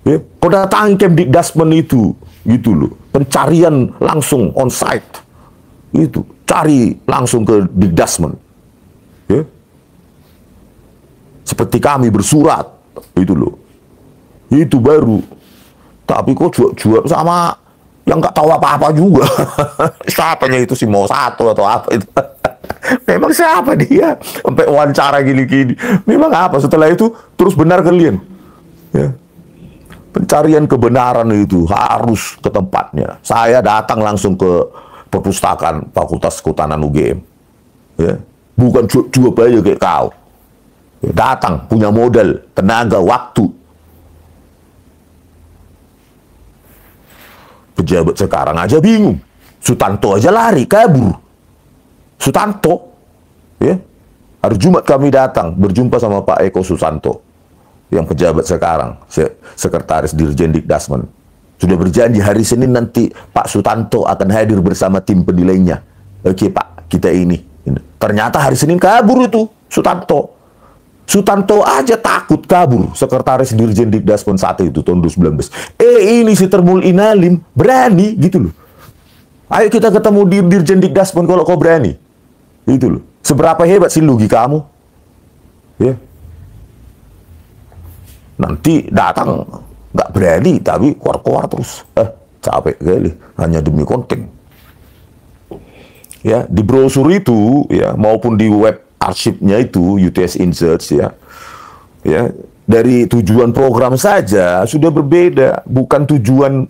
Ya, kau datangi Kemdikdasmen itu, gitu loh. Pencarian langsung on site. Itu, cari langsung ke Dikdasmen. Ya. Seperti kami bersurat, itu loh. Itu baru. Tapi kok jual sama yang nggak tahu apa-apa juga. Siapanya itu, si mau satu atau apa itu. Memang siapa dia? Sampai wawancara gini-gini. Memang apa? Setelah itu terus benar kalian. Ya. Pencarian kebenaran itu harus ke tempatnya. Saya datang langsung ke perpustakaan Fakultas Kehutanan UGM. Ya. Bukan coba aja kayak kau. Ya, datang, punya modal, tenaga, waktu. Pejabat sekarang aja bingung. Sutanto aja lari, kabur. Sutanto. Ya. Hari Jumat kami datang, berjumpa sama Pak Eko Susanto. Yang pejabat sekarang, Sekretaris Dirjen Dikdasmen. Sudah berjanji hari Senin nanti Pak Sutanto akan hadir bersama tim penilainya. Oke Pak, kita ini. Ternyata hari Senin kabur itu, Sutanto. Sutanto aja takut kabur, Sekretaris Dirjen Dikdasmen 1 itu tahun 2019. Ini si Termul Inalim berani gitu loh. Ayo kita ketemu di Dirjen Dikdasmen kalau kau berani. Itu loh. Seberapa hebat sih logika kamu? Ya. Nanti datang nggak berani tapi keluar-keluar terus. Capek kali hanya demi konten. Ya, di brosur itu ya maupun di web arsipnya itu UTS Insights ya, dari tujuan program saja sudah berbeda, bukan tujuan,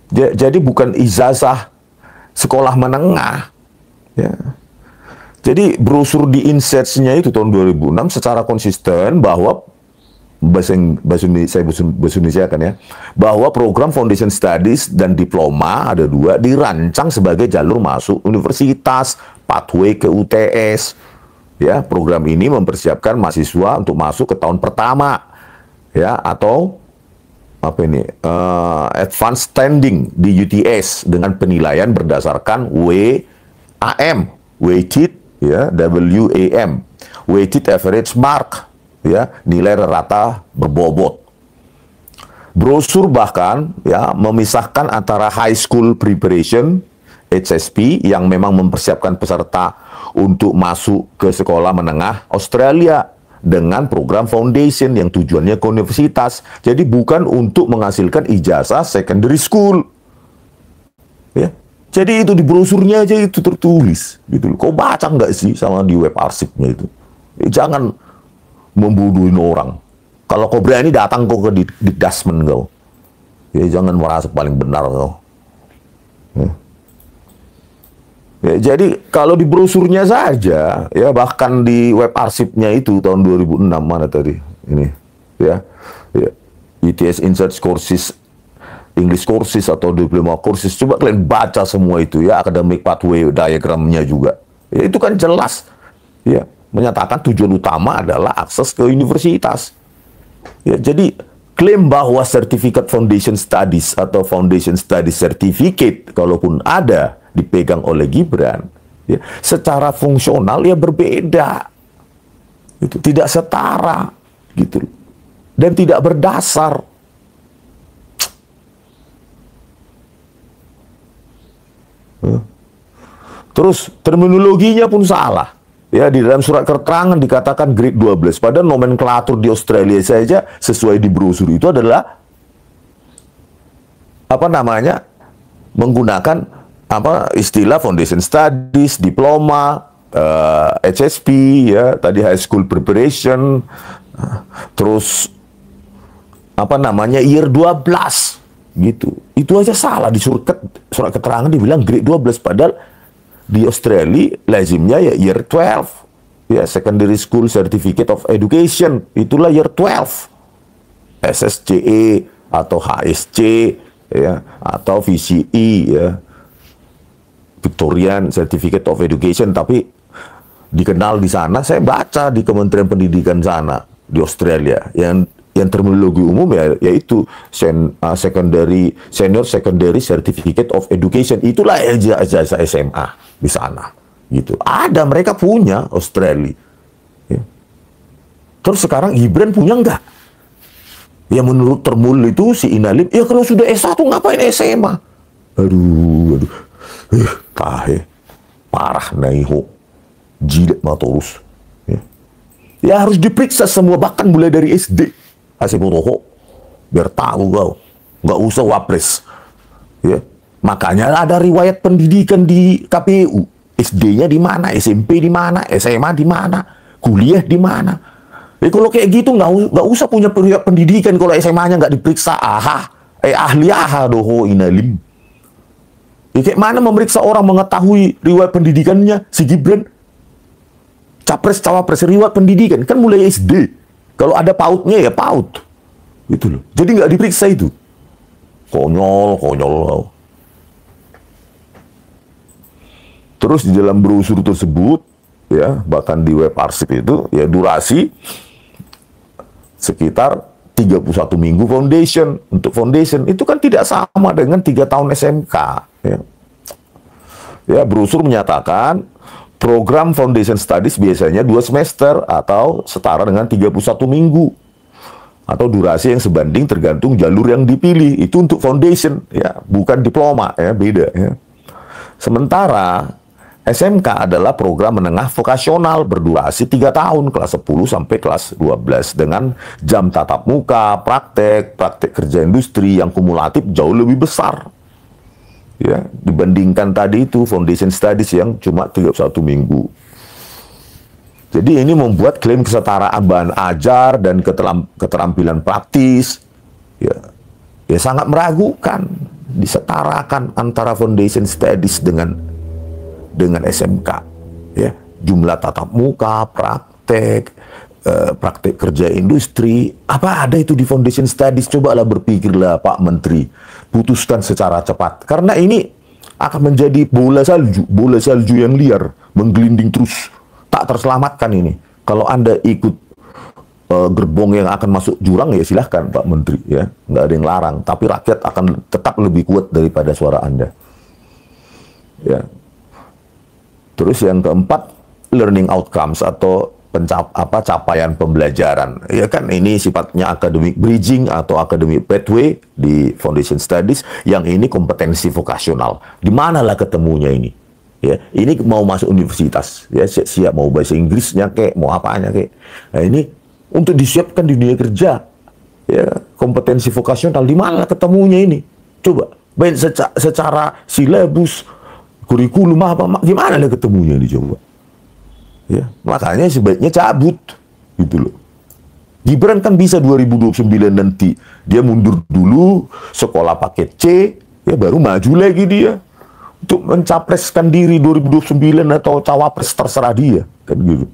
jadi bukan ijazah sekolah menengah, ya. Jadi brosur di Insights-nya itu tahun 2006 secara konsisten bahwa bahasa Indonesia kan ya, bahwa program Foundation Studies dan diploma ada 2 dirancang sebagai jalur masuk universitas, pathway ke UTS. Ya, program ini mempersiapkan mahasiswa untuk masuk ke tahun pertama, ya, atau apa ini, advanced standing di UTS dengan penilaian berdasarkan WAM, weighted, ya, WAM, weighted average mark, ya, nilai rata berbobot. Brosur bahkan ya memisahkan antara high school preparation HSP yang memang mempersiapkan peserta untuk masuk ke sekolah menengah Australia dengan program foundation yang tujuannya ke universitas. Jadi bukan untuk menghasilkan ijazah secondary school. Ya. Jadi itu di brosurnya aja itu tertulis. Gitu. Kau baca nggak sih sama di web arsipnya itu? Jangan membodohin orang. Kalau kau berani datang kau ke Dikdasmen kau. Ya, jangan merasa paling benar kau. Ya. Ya, jadi kalau di brosurnya saja, ya bahkan di web arsipnya itu tahun 2006 mana tadi ini, ya UTS Insights Courses, English Courses atau Diploma Courses, coba kalian baca semua itu ya, academic pathway diagramnya juga, ya itu kan jelas, ya menyatakan tujuan utama adalah akses ke universitas. Ya, jadi klaim bahwa Certificate Foundation Studies atau Foundation Studies Certificate, kalaupun ada, dipegang oleh Gibran, ya, secara fungsional ya berbeda, itu tidak setara, gitu, dan tidak berdasar. Terus terminologinya pun salah. Ya, di dalam surat keterangan dikatakan grade 12, padahal nomenklatur di Australia saja sesuai di brosur itu adalah apa namanya? Menggunakan apa istilah Foundation Studies, diploma, HSP, ya tadi High School Preparation, terus apa namanya year 12 gitu. Itu aja salah di surat keterangan dibilang grade 12, padahal di Australia lazimnya ya year 12, ya Secondary School Certificate of Education, itulah year 12, SSCE atau HSC, ya atau VCE, ya Victorian Certificate of Education, tapi dikenal di sana. Saya baca di Kementerian Pendidikan sana di Australia yang terminologi umum ya yaitu Senior Secondary Certificate of Education, itulah ijazah SMA di sana gitu. Ada, mereka punya Australia, ya. Terus sekarang Gibran punya enggak? Ya menurut Termul itu si Inalim, ya kalau sudah S1 ngapain SMA? Aduh. Tahe, parah naiho, jilat matorus. Ya harus diperiksa semua, bahkan mulai dari SD. Kasih foto, biar tahu kau. Nggak usah wapres. Ya. Makanya ada riwayat pendidikan di KPU. SD-nya di mana, SMP di mana, SMA di mana, kuliah di mana. Kalau kayak gitu nggak usah punya riwayat pendidikan kalau SMA-nya nggak diperiksa. Ahli doho inalim. Kayak mana memeriksa orang mengetahui riwayat pendidikannya si Gibran? Capres, cawapres, riwayat pendidikan kan mulai SD. Kalau ada pautnya ya paut, gitu loh. Jadi nggak diperiksa itu. Konyol. Terus di dalam brosur tersebut, ya bahkan di web arsip itu, ya durasi sekitar 31 minggu foundation. Untuk foundation itu kan tidak sama dengan 3 tahun SMK. Ya, brosur menyatakan program Foundation Studies biasanya 2 semester atau setara dengan 31 minggu. Atau durasi yang sebanding tergantung jalur yang dipilih. Itu untuk foundation, ya, bukan diploma, ya, beda. Ya. Sementara SMK adalah program menengah vokasional berdurasi 3 tahun, kelas 10 sampai kelas 12. Dengan jam tatap muka, praktek kerja industri yang kumulatif jauh lebih besar. Ya, dibandingkan tadi itu Foundation Studies yang cuma 31 minggu. Jadi ini membuat klaim kesetaraan bahan ajar dan keterampilan praktis ya sangat meragukan. Disetarakan antara Foundation Studies dengan SMK. Ya, jumlah tatap muka, praktek kerja industri, apa ada itu di Foundation Studies? Cobalah berpikirlah Pak Menteri, putuskan secara cepat. Karena ini akan menjadi bola salju yang liar, menggelinding terus, tak terselamatkan ini. Kalau Anda ikut gerbong yang akan masuk jurang, ya silahkan Pak Menteri, ya nggak ada yang larang. Tapi rakyat akan tetap lebih kuat daripada suara Anda. Ya. Terus yang keempat, learning outcomes atau capaian pembelajaran. Ya kan ini sifatnya academic bridging atau academic pathway di Foundation Studies, yang ini kompetensi vokasional. Di manalah ketemunya ini? Ya, ini mau masuk universitas, ya siap mau bahasa Inggrisnya kek, mau apanya kek. Nah, ini untuk disiapkan di dunia kerja. Ya, kompetensi vokasional di mana ketemunya ini? Coba, baik secara silabus, kurikulum apa gimana lah ketemunya ini coba. Ya, makanya sebaiknya cabut gitu loh. Gibran kan bisa 2029 nanti dia mundur dulu, sekolah paket C, ya baru maju lagi dia untuk mencapreskan diri 2029 atau cawapres, terserah dia kan gitu.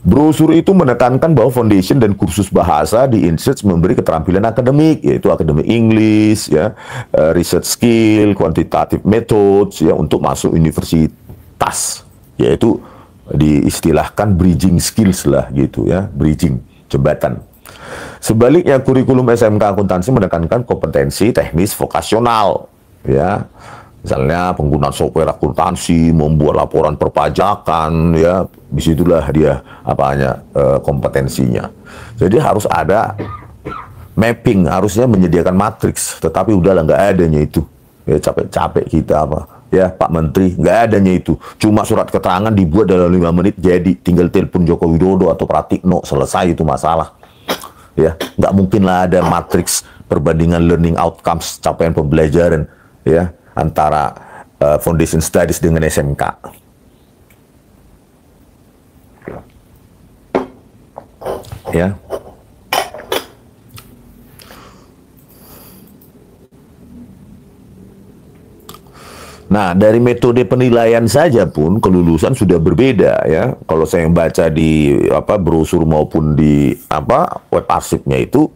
Brosur itu menekankan bahwa foundation dan kursus bahasa di INSEAD memberi keterampilan akademik, yaitu akademik English, ya, research skill, quantitative methods, ya, untuk masuk universitas, yaitu diistilahkan bridging skills lah gitu ya, bridging, jembatan. Sebaliknya kurikulum SMK akuntansi menekankan kompetensi teknis vokasional, ya. Misalnya penggunaan software akuntansi, membuat laporan perpajakan, ya, disitulah dia kompetensinya. Jadi harus ada mapping, harusnya menyediakan matriks, tetapi udahlah nggak adanya itu. Ya capek-capek kita ya Pak Menteri, nggak adanya itu. Cuma surat keterangan dibuat dalam 5 menit jadi, tinggal telepon Joko Widodo atau Pratikno, selesai itu masalah. Ya, nggak mungkin lah ada matriks perbandingan learning outcomes, capaian pembelajaran, ya, antara Foundation Studies dengan SMK. Ya. Nah, dari metode penilaian saja pun kelulusan sudah berbeda ya. Kalau saya baca di brosur maupun di web arsipnya itu,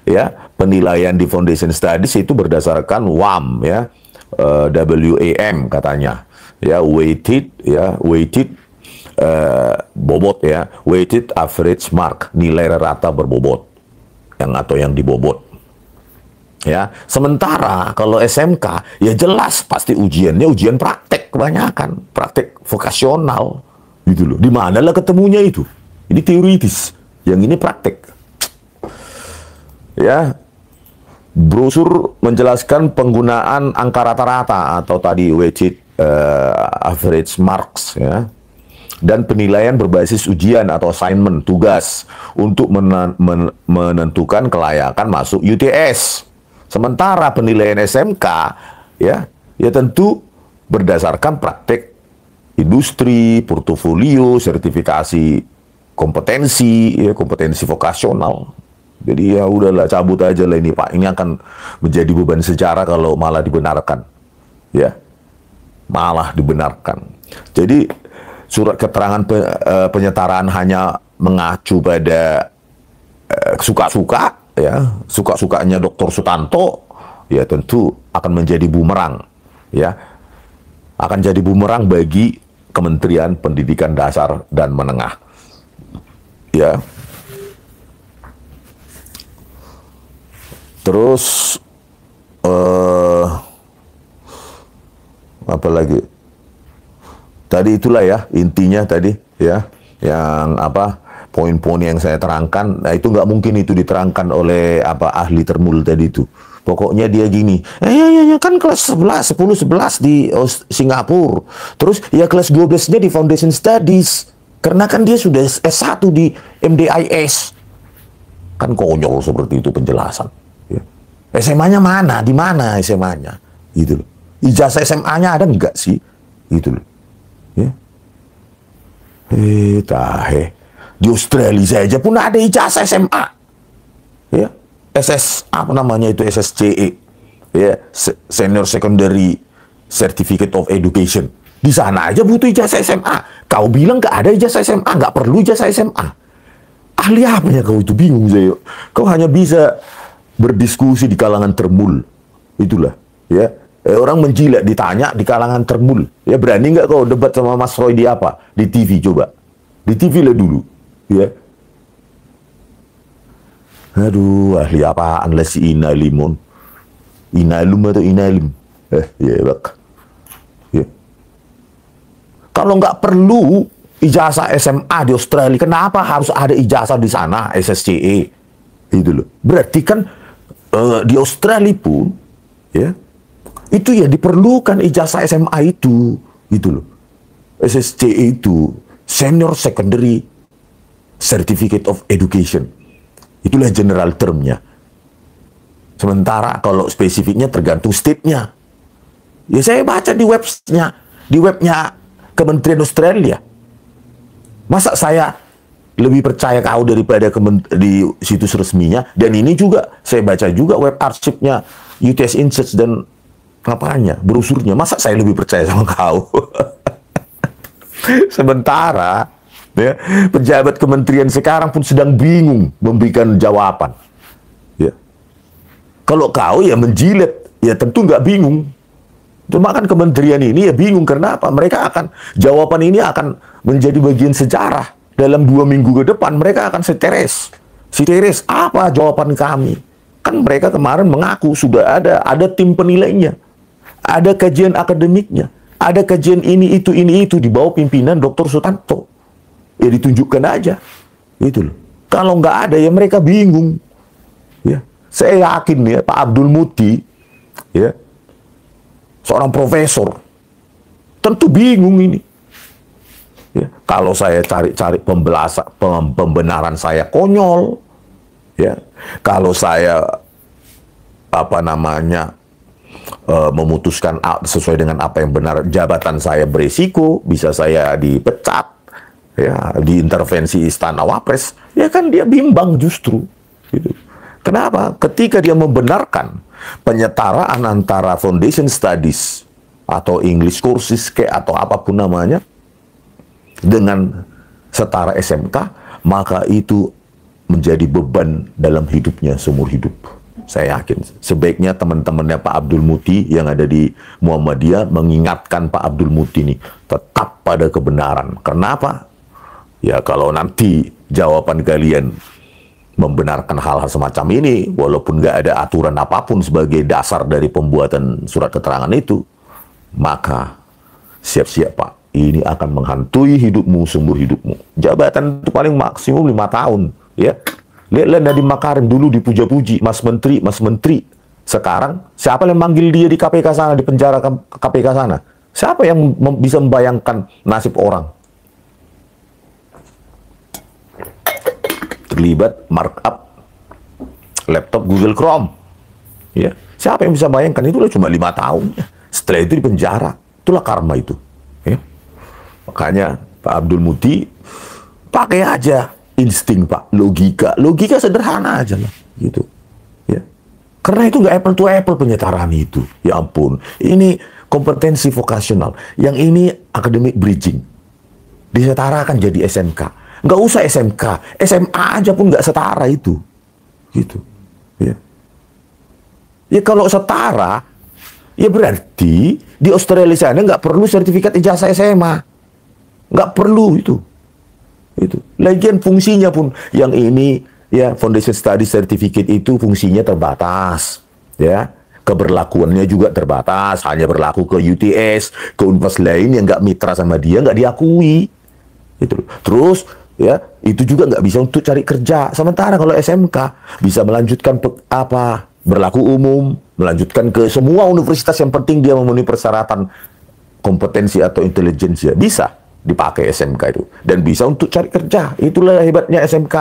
ya, penilaian di Foundation Studies itu berdasarkan WAM, ya. WAM katanya, ya, weighted bobot, ya, weighted average mark, nilai rata berbobot yang dibobot, ya. Sementara kalau SMK ya jelas pasti ujiannya ujian praktek, kebanyakan praktek vokasional gitu loh. Di manalah ketemunya itu? Ini teoritis, yang ini praktek, ya. Brosur menjelaskan penggunaan angka rata-rata atau tadi weighted average marks, ya. dan penilaian berbasis ujian atau assignment, tugas untuk menentukan kelayakan masuk UTS. Sementara penilaian SMK ya tentu berdasarkan praktek industri, portofolio, sertifikasi kompetensi, ya, kompetensi vokasional. Jadi ya udahlah, cabut aja lah ini Pak. Ini akan menjadi beban sejarah kalau malah dibenarkan. Ya, malah dibenarkan. Jadi surat keterangan penyetaraan hanya mengacu pada suka-suka, ya, suka-sukanya Dr. Sutanto, ya tentu akan menjadi bumerang, ya, akan jadi bumerang bagi Kementerian Pendidikan Dasar dan Menengah, ya. Terus apa lagi? Tadi itulah ya intinya tadi ya, yang apa poin-poin yang saya terangkan. Nah itu nggak mungkin itu diterangkan oleh apa ahli termul tadi itu. Pokoknya dia gini, ya kan kelas 11, 10, 11 di Singapura. Terus ya kelas 12-nya di Foundation Studies. Karena kan dia sudah S1 di MDIS. Kan konyol seperti itu penjelasan. Ya. SMA-nya mana? Di mana SMA-nya? Gitu loh. Ijazah SMA-nya ada enggak sih? Gitu loh. Ya. Di Australia saja pun ada ijazah SMA. Ya. apa namanya itu SSCE, ya, Senior Secondary Certificate of Education. Di sana aja butuh ijazah SMA. Kau bilang nggak ada ijazah SMA, nggak perlu ijazah SMA. Ahli apanya kau itu? Bingung saya. Kau hanya bisa berdiskusi di kalangan termul. Itulah, ya. Orang menjilat ditanya di kalangan termul. Ya berani nggak kau debat sama Mas Roy di apa? Di TV coba. Di TV lah dulu, ya. Aduh, ahli apaan lah si Inalimun? Inalum atau Inalim? Ya bak. Ya. Kalau nggak perlu ijazah SMA di Australia, kenapa harus ada ijazah di sana, SSCE? Itu loh. Berarti kan di Australia pun, ya, itu ya diperlukan ijazah SMA itu, gitu loh. SSCE itu, Senior Secondary Certificate of Education. Itulah general termnya. Sementara kalau spesifiknya tergantung state-nya. Ya saya baca di webnya Kementerian Australia. Masa saya lebih percaya kau daripada di situs resminya? Dan ini juga saya baca juga web arsipnya UTS Insights dan apanya, brosurnya. Masa saya lebih percaya sama kau? Sementara ya, pejabat kementerian sekarang pun sedang bingung memberikan jawaban. Ya. Kalau kau ya menjilat, ya tentu nggak bingung. Cuma kan kementerian ini ya bingung karena apa? Mereka akan, jawaban ini akan menjadi bagian sejarah. Dalam 2 minggu ke depan mereka akan seteres. Siteres, apa jawaban kami? Kan mereka kemarin mengaku sudah ada tim penilainya. Ada kajian akademiknya. Ada kajian ini itu di bawah pimpinan Dr. Sutanto. Ya ditunjukkan aja, gitu loh. Kalau nggak ada ya mereka bingung. Ya, saya yakin ya Pak Abdul Muti, ya, seorang profesor, tentu bingung ini. Ya, kalau saya cari pembenaran saya konyol, ya. Kalau saya memutuskan sesuai dengan apa yang benar, jabatan saya berisiko, bisa saya dipecat. Ya, diintervensi Istana Wapres, ya kan dia bimbang justru. Gitu. Kenapa? Ketika dia membenarkan penyetaraan antara Foundation Studies atau English Courses atau apapun namanya dengan setara SMK, maka itu menjadi beban dalam hidupnya seumur hidup. Saya yakin. Sebaiknya teman-temannya Pak Abdul Muti yang ada di Muhammadiyah mengingatkan Pak Abdul Muti ini tetap pada kebenaran. Kenapa? Ya kalau nanti jawaban kalian membenarkan hal-hal semacam ini, walaupun nggak ada aturan apapun sebagai dasar dari pembuatan surat keterangan itu, maka siap-siap Pak, ini akan menghantui hidupmu seumur hidupmu. Jabatan itu paling maksimum 5 tahun. Ya, lihatlah Nadiem Makarim dulu dipuja-puji, Mas Menteri. Sekarang siapa yang manggil dia di KPK sana, di penjara KPK sana? Siapa yang bisa membayangkan nasib orang? akibat markup laptop Google Chrome. Ya, siapa yang bisa bayangkan itu cuma 5 tahun. Setelah itu di penjara. Itulah karma itu. Ya. Makanya Pak Abdul Muti pakai aja insting Pak, logika sederhana aja lah, gitu. Ya. Karena itu nggak apple to apple penyetaraan itu. Ya ampun, ini kompetensi vokasional. Yang ini academic bridging. Disetarakan jadi SMK. Nggak usah SMK, SMA aja pun nggak setara itu. Gitu. Ya. Ya kalau setara, ya berarti di Australia sana nggak perlu sertifikat ijazah SMA. Nggak perlu itu. Lagian fungsinya pun yang ini ya Foundation Study Certificate itu fungsinya terbatas. Ya. Keberlakuannya juga terbatas, hanya berlaku ke UTS, ke universitas lain yang nggak mitra sama dia, nggak diakui. Itu. Terus ya itu juga nggak bisa untuk cari kerja. Sementara kalau SMK bisa melanjutkan berlaku umum, melanjutkan ke semua universitas yang penting dia memenuhi persyaratan kompetensi atau intelijensia, bisa dipakai SMK itu dan bisa untuk cari kerja. Itulah hebatnya SMK.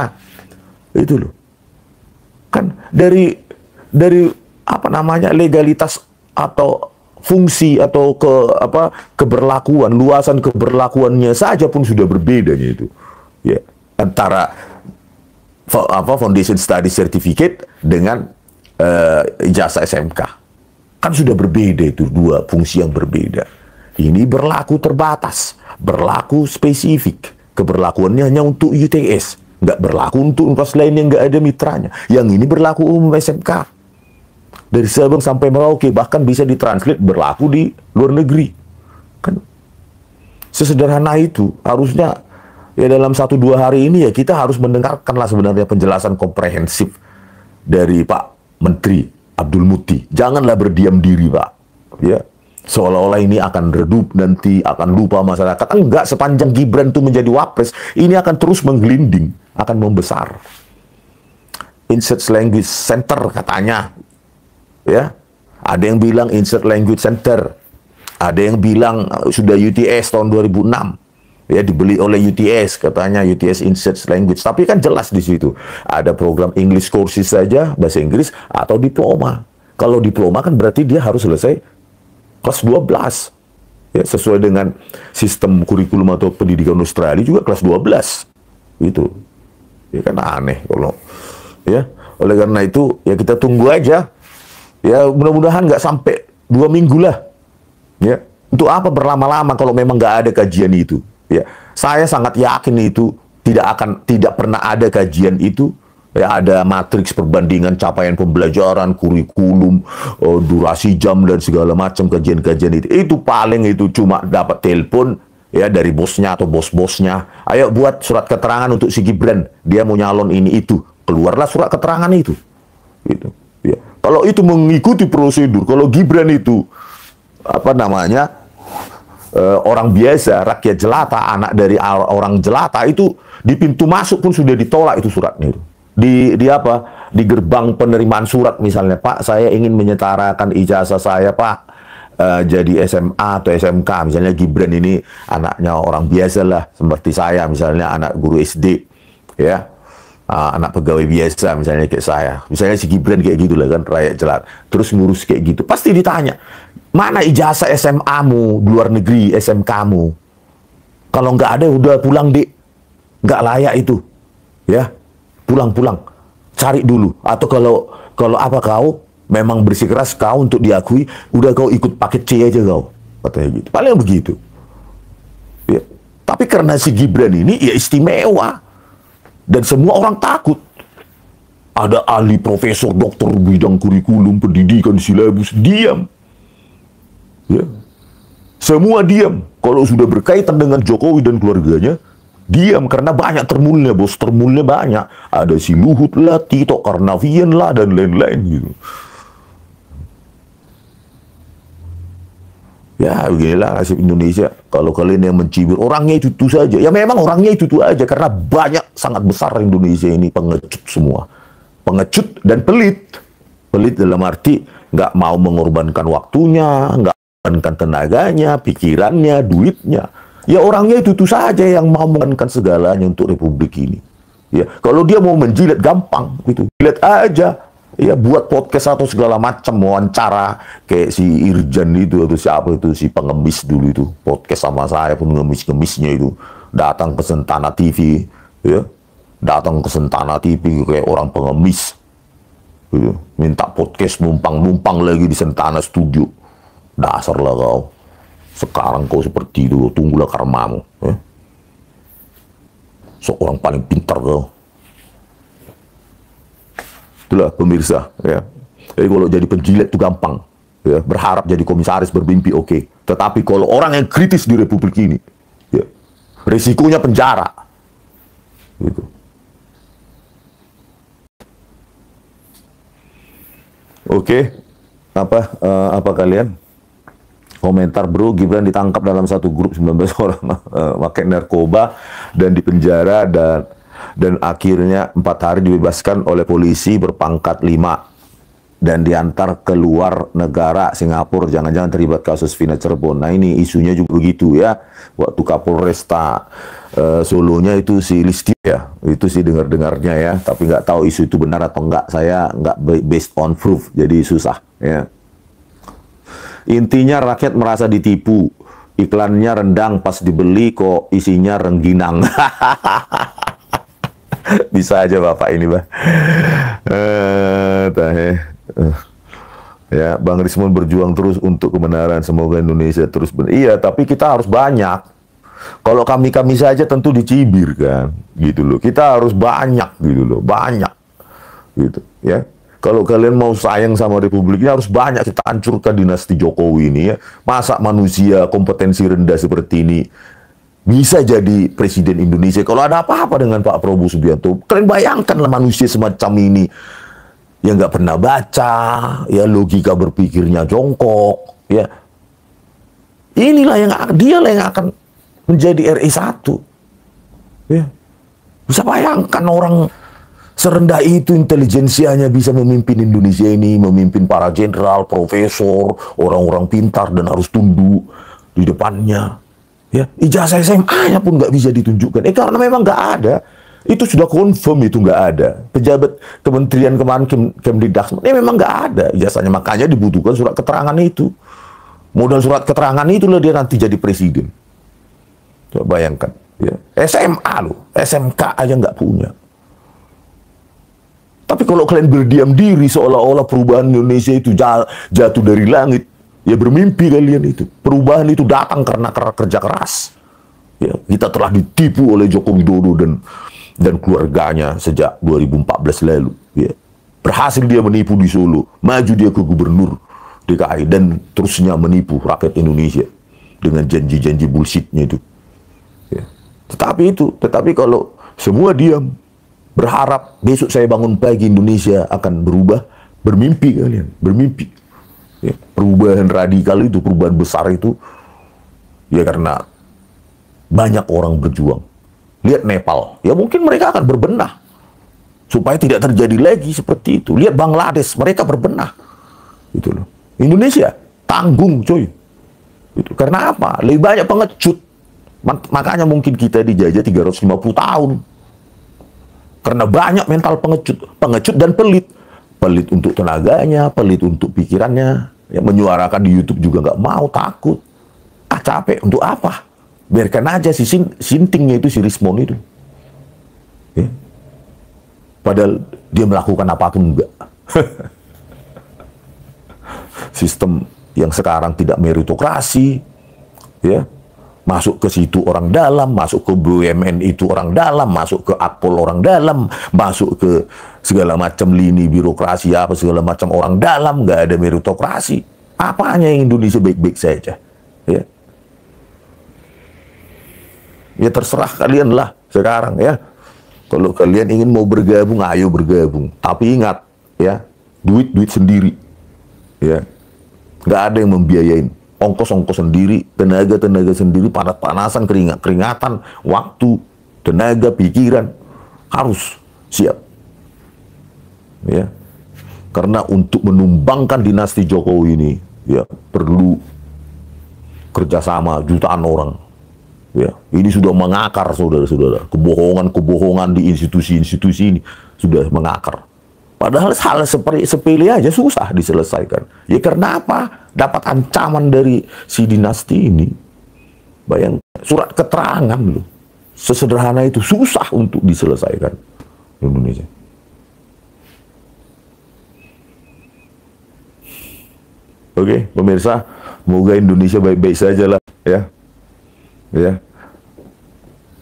Itu loh. Kan dari legalitas atau fungsi atau keberlakuan, luasan keberlakuannya saja pun sudah berbeda itu. Ya, antara Foundation Study Certificate dengan ijazah SMK. Kan sudah berbeda itu, dua fungsi yang berbeda. Ini berlaku terbatas, berlaku spesifik. Keberlakuannya hanya untuk UTS, nggak berlaku untuk universitas lain yang nggak ada mitranya. Yang ini berlaku umum SMK. Dari Sabang sampai Merauke, bahkan bisa ditranslate berlaku di luar negeri. Kan sesederhana itu. Harusnya ya dalam 1-2 hari ini ya kita harus mendengarkanlah sebenarnya penjelasan komprehensif dari Pak Menteri Abdul Muti. Janganlah berdiam diri, Pak. Ya, seolah-olah ini akan redup nanti, akan lupa masyarakat. Enggak, sepanjang Gibran itu menjadi wapres, ini akan terus menggelinding, akan membesar. Insert Language Center katanya. Ya, ada yang bilang Insert Language Center, ada yang bilang sudah UTS tahun 2006, ya dibeli oleh UTS katanya UTS Insert Language. Tapi kan jelas di situ ada program English courses saja bahasa Inggris atau diploma. Kalau diploma kan berarti dia harus selesai kelas 12, ya sesuai dengan sistem kurikulum atau pendidikan Australia juga kelas 12 itu. Ya kan aneh kalau ya. Oleh karena itu ya kita tunggu aja. Ya mudah-mudahan nggak sampai 2 minggu lah. Ya, untuk apa berlama-lama kalau memang nggak ada kajian itu? Ya, saya sangat yakin itu tidak pernah ada kajian itu. Ya, ada matriks perbandingan capaian pembelajaran, kurikulum, durasi jam dan segala macam kajian-kajian itu. Itu paling itu cuma dapat telepon ya dari bosnya atau bos-bosnya. Ayo buat surat keterangan untuk si Gibran, dia mau nyalon ini itu. Keluarlah surat keterangan itu. Gitu. Ya. Kalau itu mengikuti prosedur, kalau Gibran itu orang biasa, rakyat jelata, anak dari orang jelata itu di pintu masuk pun sudah ditolak itu suratnya itu. Di gerbang penerimaan surat misalnya, Pak, saya ingin menyetarakan ijazah saya, Pak, jadi SMA atau SMK. Misalnya Gibran ini anaknya orang biasa lah, seperti saya misalnya anak guru SD, ya. Anak pegawai biasa misalnya kayak saya, misalnya si Gibran kayak gitulah kan, rakyat jelata, terus ngurus kayak gitu, pasti ditanya mana ijazah SMA-mu luar negeri, SMK-mu. Kalau nggak ada udah pulang dek, nggak layak itu, ya pulang cari dulu. Atau kalau kau memang bersikeras kau untuk diakui, udah kau ikut paket C aja kau, katanya gitu, paling begitu. Ya. Tapi karena si Gibran ini ya istimewa. Dan semua orang takut. Ada ahli profesor, dokter bidang kurikulum, pendidikan, silabus, diam. Ya. Semua diam. Kalau sudah berkaitan dengan Jokowi dan keluarganya, diam. Karena banyak termulnya, bos. Termulnya banyak. Ada si Luhut lah, Tito Karnavian lah, dan lain-lain gitu. Ya beginilah nasib Indonesia. Kalau kalian yang mencibir orangnya itu saja, ya memang orangnya itu aja, karena banyak, sangat besar Indonesia ini pengecut semua, pengecut dan pelit. Pelit dalam arti nggak mau mengorbankan waktunya, nggak mengorbankan tenaganya, pikirannya, duitnya. Ya orangnya itu saja yang mau mengorbankan segalanya untuk republik ini. Ya, kalau dia mau menjilat gampang gitu. Lihat aja. Ya, buat podcast atau segala macam wawancara kayak si Irjan itu atau siapa itu, si pengemis dulu itu podcast sama saya pun ngemis-ngemisnya itu datang ke Sentana TV, ya, datang ke Sentana TV kayak orang pengemis, gitu. Minta podcast numpang lagi di Sentana Studio. Dasar lah kau. Sekarang kau seperti itu, tunggulah karmamu. Ya. Seorang paling pintar kau. Itulah pemirsa, ya. Jadi kalau jadi penjilat itu gampang, ya. Berharap jadi komisaris bermimpi oke. Tetapi kalau orang yang kritis di Republik ini, ya, risikonya penjara, gitu. Oke, apa kalian? Komentar bro, Gibran ditangkap dalam satu grup 19 orang pakai narkoba dan dipenjara dan akhirnya 4 hari dibebaskan oleh polisi berpangkat 5 dan diantar ke luar negara Singapura, jangan-jangan terlibat kasus Vina Cirebon. Nah ini isunya juga begitu ya, waktu Kapolresta Solonya itu si Listio ya, itu sih dengar-dengarnya ya, tapi nggak tahu isu itu benar atau enggak, saya nggak based on proof, jadi susah ya. Intinya rakyat merasa ditipu, iklannya rendang pas dibeli kok isinya rengginang. Bisa aja Bapak ini, Bah. Ya, Bang Rismon berjuang terus untuk kebenaran. Semoga Indonesia terus iya, tapi kita harus banyak. Kalau kami saja tentu dicibir kan, gitu loh. Kita harus banyak gitu loh, banyak. Gitu, ya. Kalau kalian mau sayang sama Republik ini harus banyak kita hancurkan dinasti Jokowi ini ya. Masa manusia kompetensi rendah seperti ini bisa jadi presiden Indonesia kalau ada apa-apa dengan Pak Prabowo Subianto? Kalian bayangkanlah manusia semacam ini yang nggak pernah baca, ya logika berpikirnya jongkok, ya. Inilah dialah yang akan menjadi RI 1. Ya. Bisa bayangkan orang serendah itu intelijensianya bisa memimpin Indonesia ini, memimpin para jenderal, profesor, orang-orang pintar dan harus tunduk di depannya. Ya, ijazah SMA-nya pun nggak bisa ditunjukkan. Karena memang nggak ada. Itu sudah confirm itu nggak ada. Pejabat kementerian kemarin Kemdikbud ini memang nggak ada ijazahnya. Makanya dibutuhkan surat keterangan itu. Modal surat keterangan itulah dia nanti jadi presiden. Coba bayangkan. Ya. SMA loh, SMK aja nggak punya. Tapi kalau kalian berdiam diri seolah-olah perubahan Indonesia itu jatuh dari langit, ya bermimpi kalian itu. Perubahan itu datang karena kerja keras. Ya, kita telah ditipu oleh Joko Widodo dan keluarganya sejak 2014 lalu. Ya. Berhasil dia menipu di Solo, maju dia ke gubernur DKI dan terusnya menipu rakyat Indonesia dengan janji-janji bullshitnya itu. Ya. Tetapi kalau semua diam, berharap besok saya bangun pagi Indonesia akan berubah, bermimpi kalian, bermimpi. Ya, perubahan radikal itu, perubahan besar itu, ya karena banyak orang berjuang. Lihat Nepal, ya mungkin mereka akan berbenah supaya tidak terjadi lagi seperti itu. Lihat Bangladesh, mereka berbenah, gitu loh. Indonesia tanggung, coy. Itu karena apa? Lebih banyak pengecut. Makanya mungkin kita dijajah 350 tahun. Karena banyak mental pengecut dan pelit. Pelit untuk tenaganya, pelit untuk pikirannya. Ya, menyuarakan di YouTube juga nggak mau, takut. Capek, untuk apa? Biarkan aja si sintingnya itu, si Rismon itu. Ya. Padahal dia melakukan apapun enggak. Sistem yang sekarang tidak meritokrasi, ya. Masuk ke situ orang dalam, masuk ke BUMN itu orang dalam, masuk ke Akpol orang dalam, masuk ke segala macam lini birokrasi apa segala macam orang dalam, nggak ada meritokrasi. Apanya yang Indonesia baik-baik saja, ya. Ya terserah kalian lah sekarang ya. Kalau kalian ingin mau bergabung, ayo bergabung. Tapi ingat ya, duit sendiri, ya. Nggak ada yang membiayain. Ongkos-ongkos sendiri, tenaga sendiri, panas-panasan, keringatan, waktu, tenaga, pikiran, harus siap. Ya. Karena untuk menumbangkan dinasti Jokowi ini, ya perlu kerjasama jutaan orang. Ya, ini sudah mengakar, saudara-saudara. Kebohongan-kebohongan di institusi-institusi ini sudah mengakar. Padahal hal seperti sepele aja susah diselesaikan. Ya karena apa? Dapat ancaman dari si dinasti ini. Bayang, surat keterangan loh. Sesederhana itu susah untuk diselesaikan di Indonesia. Oke, pemirsa, semoga Indonesia baik-baik saja lah, ya. Ya,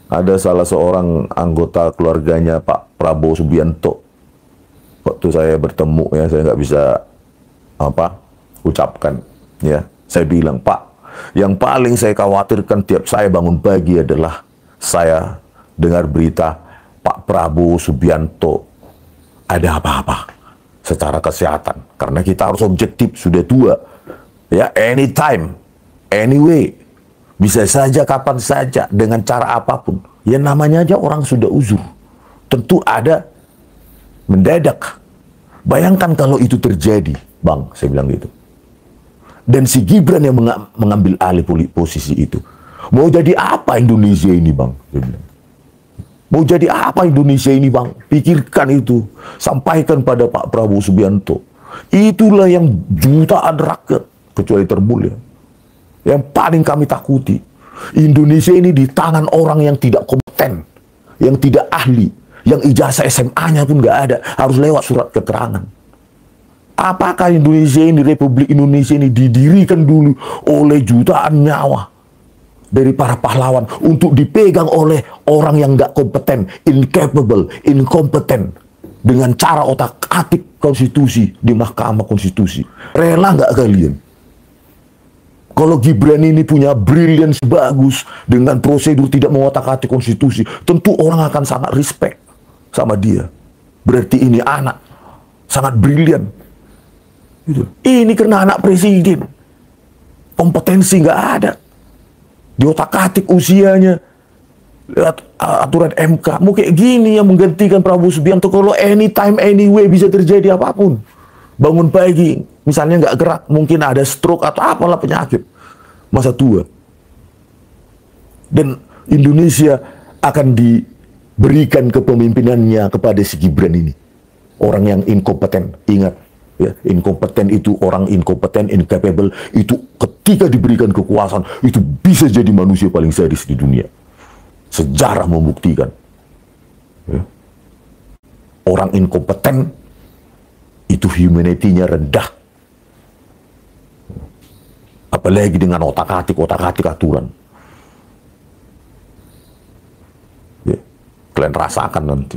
ada salah seorang anggota keluarganya Pak Prabowo Subianto. Waktu saya bertemu, ya, saya nggak bisa ucapkan, ya. Saya bilang, Pak, yang paling saya khawatirkan tiap saya bangun pagi adalah saya dengar berita Pak Prabowo Subianto ada apa-apa secara kesehatan. Karena kita harus objektif, sudah tua, ya, anytime, anyway. Bisa saja, kapan saja, dengan cara apapun. Ya namanya aja orang sudah uzur. Tentu ada mendadak. Bayangkan kalau itu terjadi, Bang, saya bilang gitu. Dan si Gibran yang mengambil alih posisi itu. Mau jadi apa Indonesia ini, Bang? Saya bilang. Mau jadi apa Indonesia ini, Bang? Pikirkan itu. Sampaikan pada Pak Prabowo Subianto. Itulah yang jutaan rakyat, kecuali termulia, yang paling kami takuti. Indonesia ini di tangan orang yang tidak kompeten, yang tidak ahli, yang ijazah SMA-nya pun nggak ada, harus lewat surat keterangan. Apakah Indonesia ini, Republik Indonesia ini didirikan dulu oleh jutaan nyawa dari para pahlawan untuk dipegang oleh orang yang nggak kompeten, incapable, inkompeten, dengan cara otak-atik konstitusi di Mahkamah Konstitusi? Rela nggak kalian? Kalau Gibran ini punya brilliance bagus dengan prosedur tidak mengotak-atik konstitusi, tentu orang akan sangat respect sama dia. Berarti ini anak sangat brilian. Gitu. Ini karena anak presiden, kompetensi nggak ada, di otak-atik usianya, lihat aturan MK. Mau kayak gini yang menggantikan Prabowo Subianto kalau anytime anyway bisa terjadi apapun. Bangun pagi, misalnya nggak gerak, mungkin ada stroke atau apalah penyakit masa tua. Dan Indonesia akan diberikan kepemimpinannya kepada si Gibran ini. Orang yang inkompeten, ingat. Ya, inkompeten itu orang inkompeten, incapable, itu ketika diberikan kekuasaan, itu bisa jadi manusia paling sadis di dunia. Sejarah membuktikan. Ya. Orang inkompeten itu humanity-nya rendah. Apalagi dengan otak-atik aturan. Ya, kalian rasakan nanti.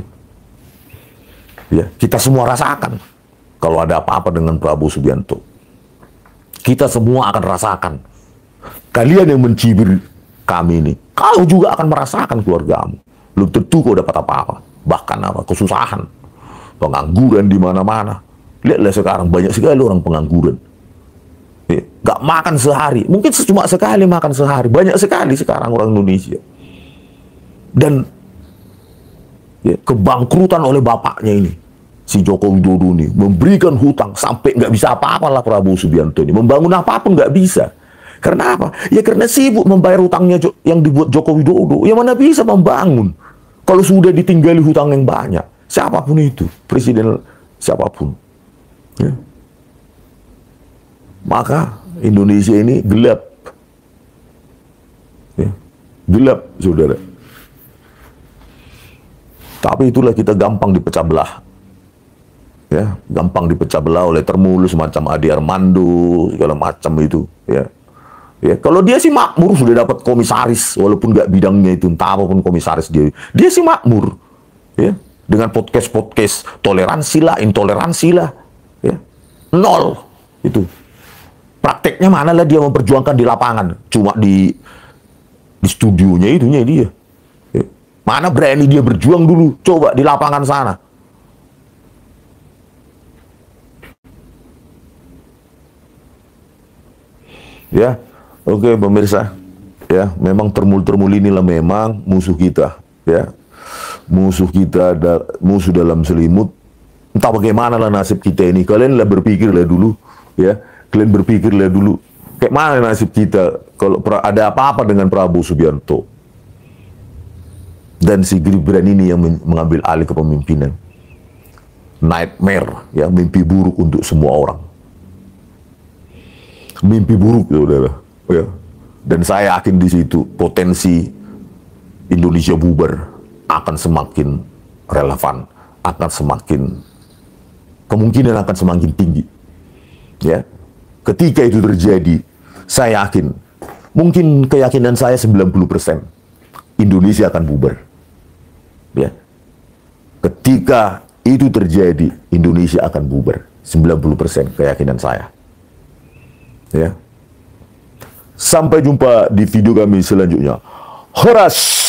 Ya, kita semua rasakan. Kalau ada apa-apa dengan Prabowo Subianto, kita semua akan rasakan. Kalian yang mencibir kami ini, kau juga akan merasakan keluargamu. Belum tentu kau dapat apa-apa. Bahkan kesusahan. Pengangguran di mana-mana. Lihatlah sekarang banyak sekali orang pengangguran. Gak makan sehari. Mungkin cuma sekali makan sehari. Banyak sekali sekarang orang Indonesia. Dan kebangkrutan oleh bapaknya ini, si Joko Widodo ini, memberikan hutang sampai nggak bisa apa-apa lah Prabowo Subianto ini. Membangun apa-apa nggak bisa. Karena apa? Ya karena sibuk membayar hutangnya yang dibuat Joko Widodo. Yang mana bisa membangun kalau sudah ditinggali hutang yang banyak. Siapapun itu, presiden siapapun. Ya. Maka Indonesia ini gelap. Ya. Gelap, saudara. Tapi itulah kita gampang dipecah belah. Ya, gampang dipecah belah oleh termulus semacam Adi Armando, segala macam itu. Ya. Ya, kalau dia sih makmur, sudah dapat komisaris, walaupun nggak bidangnya itu, entah apapun komisaris dia sih makmur. Ya. Dengan podcast-podcast toleransi lah, intoleransi lah. Ya. Nol. Itu. Prakteknya mana lah dia memperjuangkan di lapangan. Cuma di studionya itunya dia. Ya. Mana berani dia berjuang dulu. Coba di lapangan sana. Ya, oke pemirsa. Ya, memang termul-termul inilah memang musuh kita. Ya. Musuh kita, musuh dalam selimut. Entah bagaimana lah nasib kita ini. Kalian lah berpikirlah dulu. Ya. Kalian berpikirlah dulu, kayak mana nasib kita kalau ada apa-apa dengan Prabowo Subianto. Dan si Gibran ini yang mengambil alih kepemimpinan. Nightmare, ya, mimpi buruk untuk semua orang. Mimpi buruk, saudara. Ya. Dan saya yakin di situ potensi Indonesia bubar akan semakin relevan, akan semakin kemungkinan akan semakin tinggi. Ya. Ketika itu terjadi, saya yakin, mungkin keyakinan saya 90%, Indonesia akan bubar. Ya. Ketika itu terjadi, Indonesia akan bubar. 90% keyakinan saya. Ya. Sampai jumpa di video kami selanjutnya. Horas!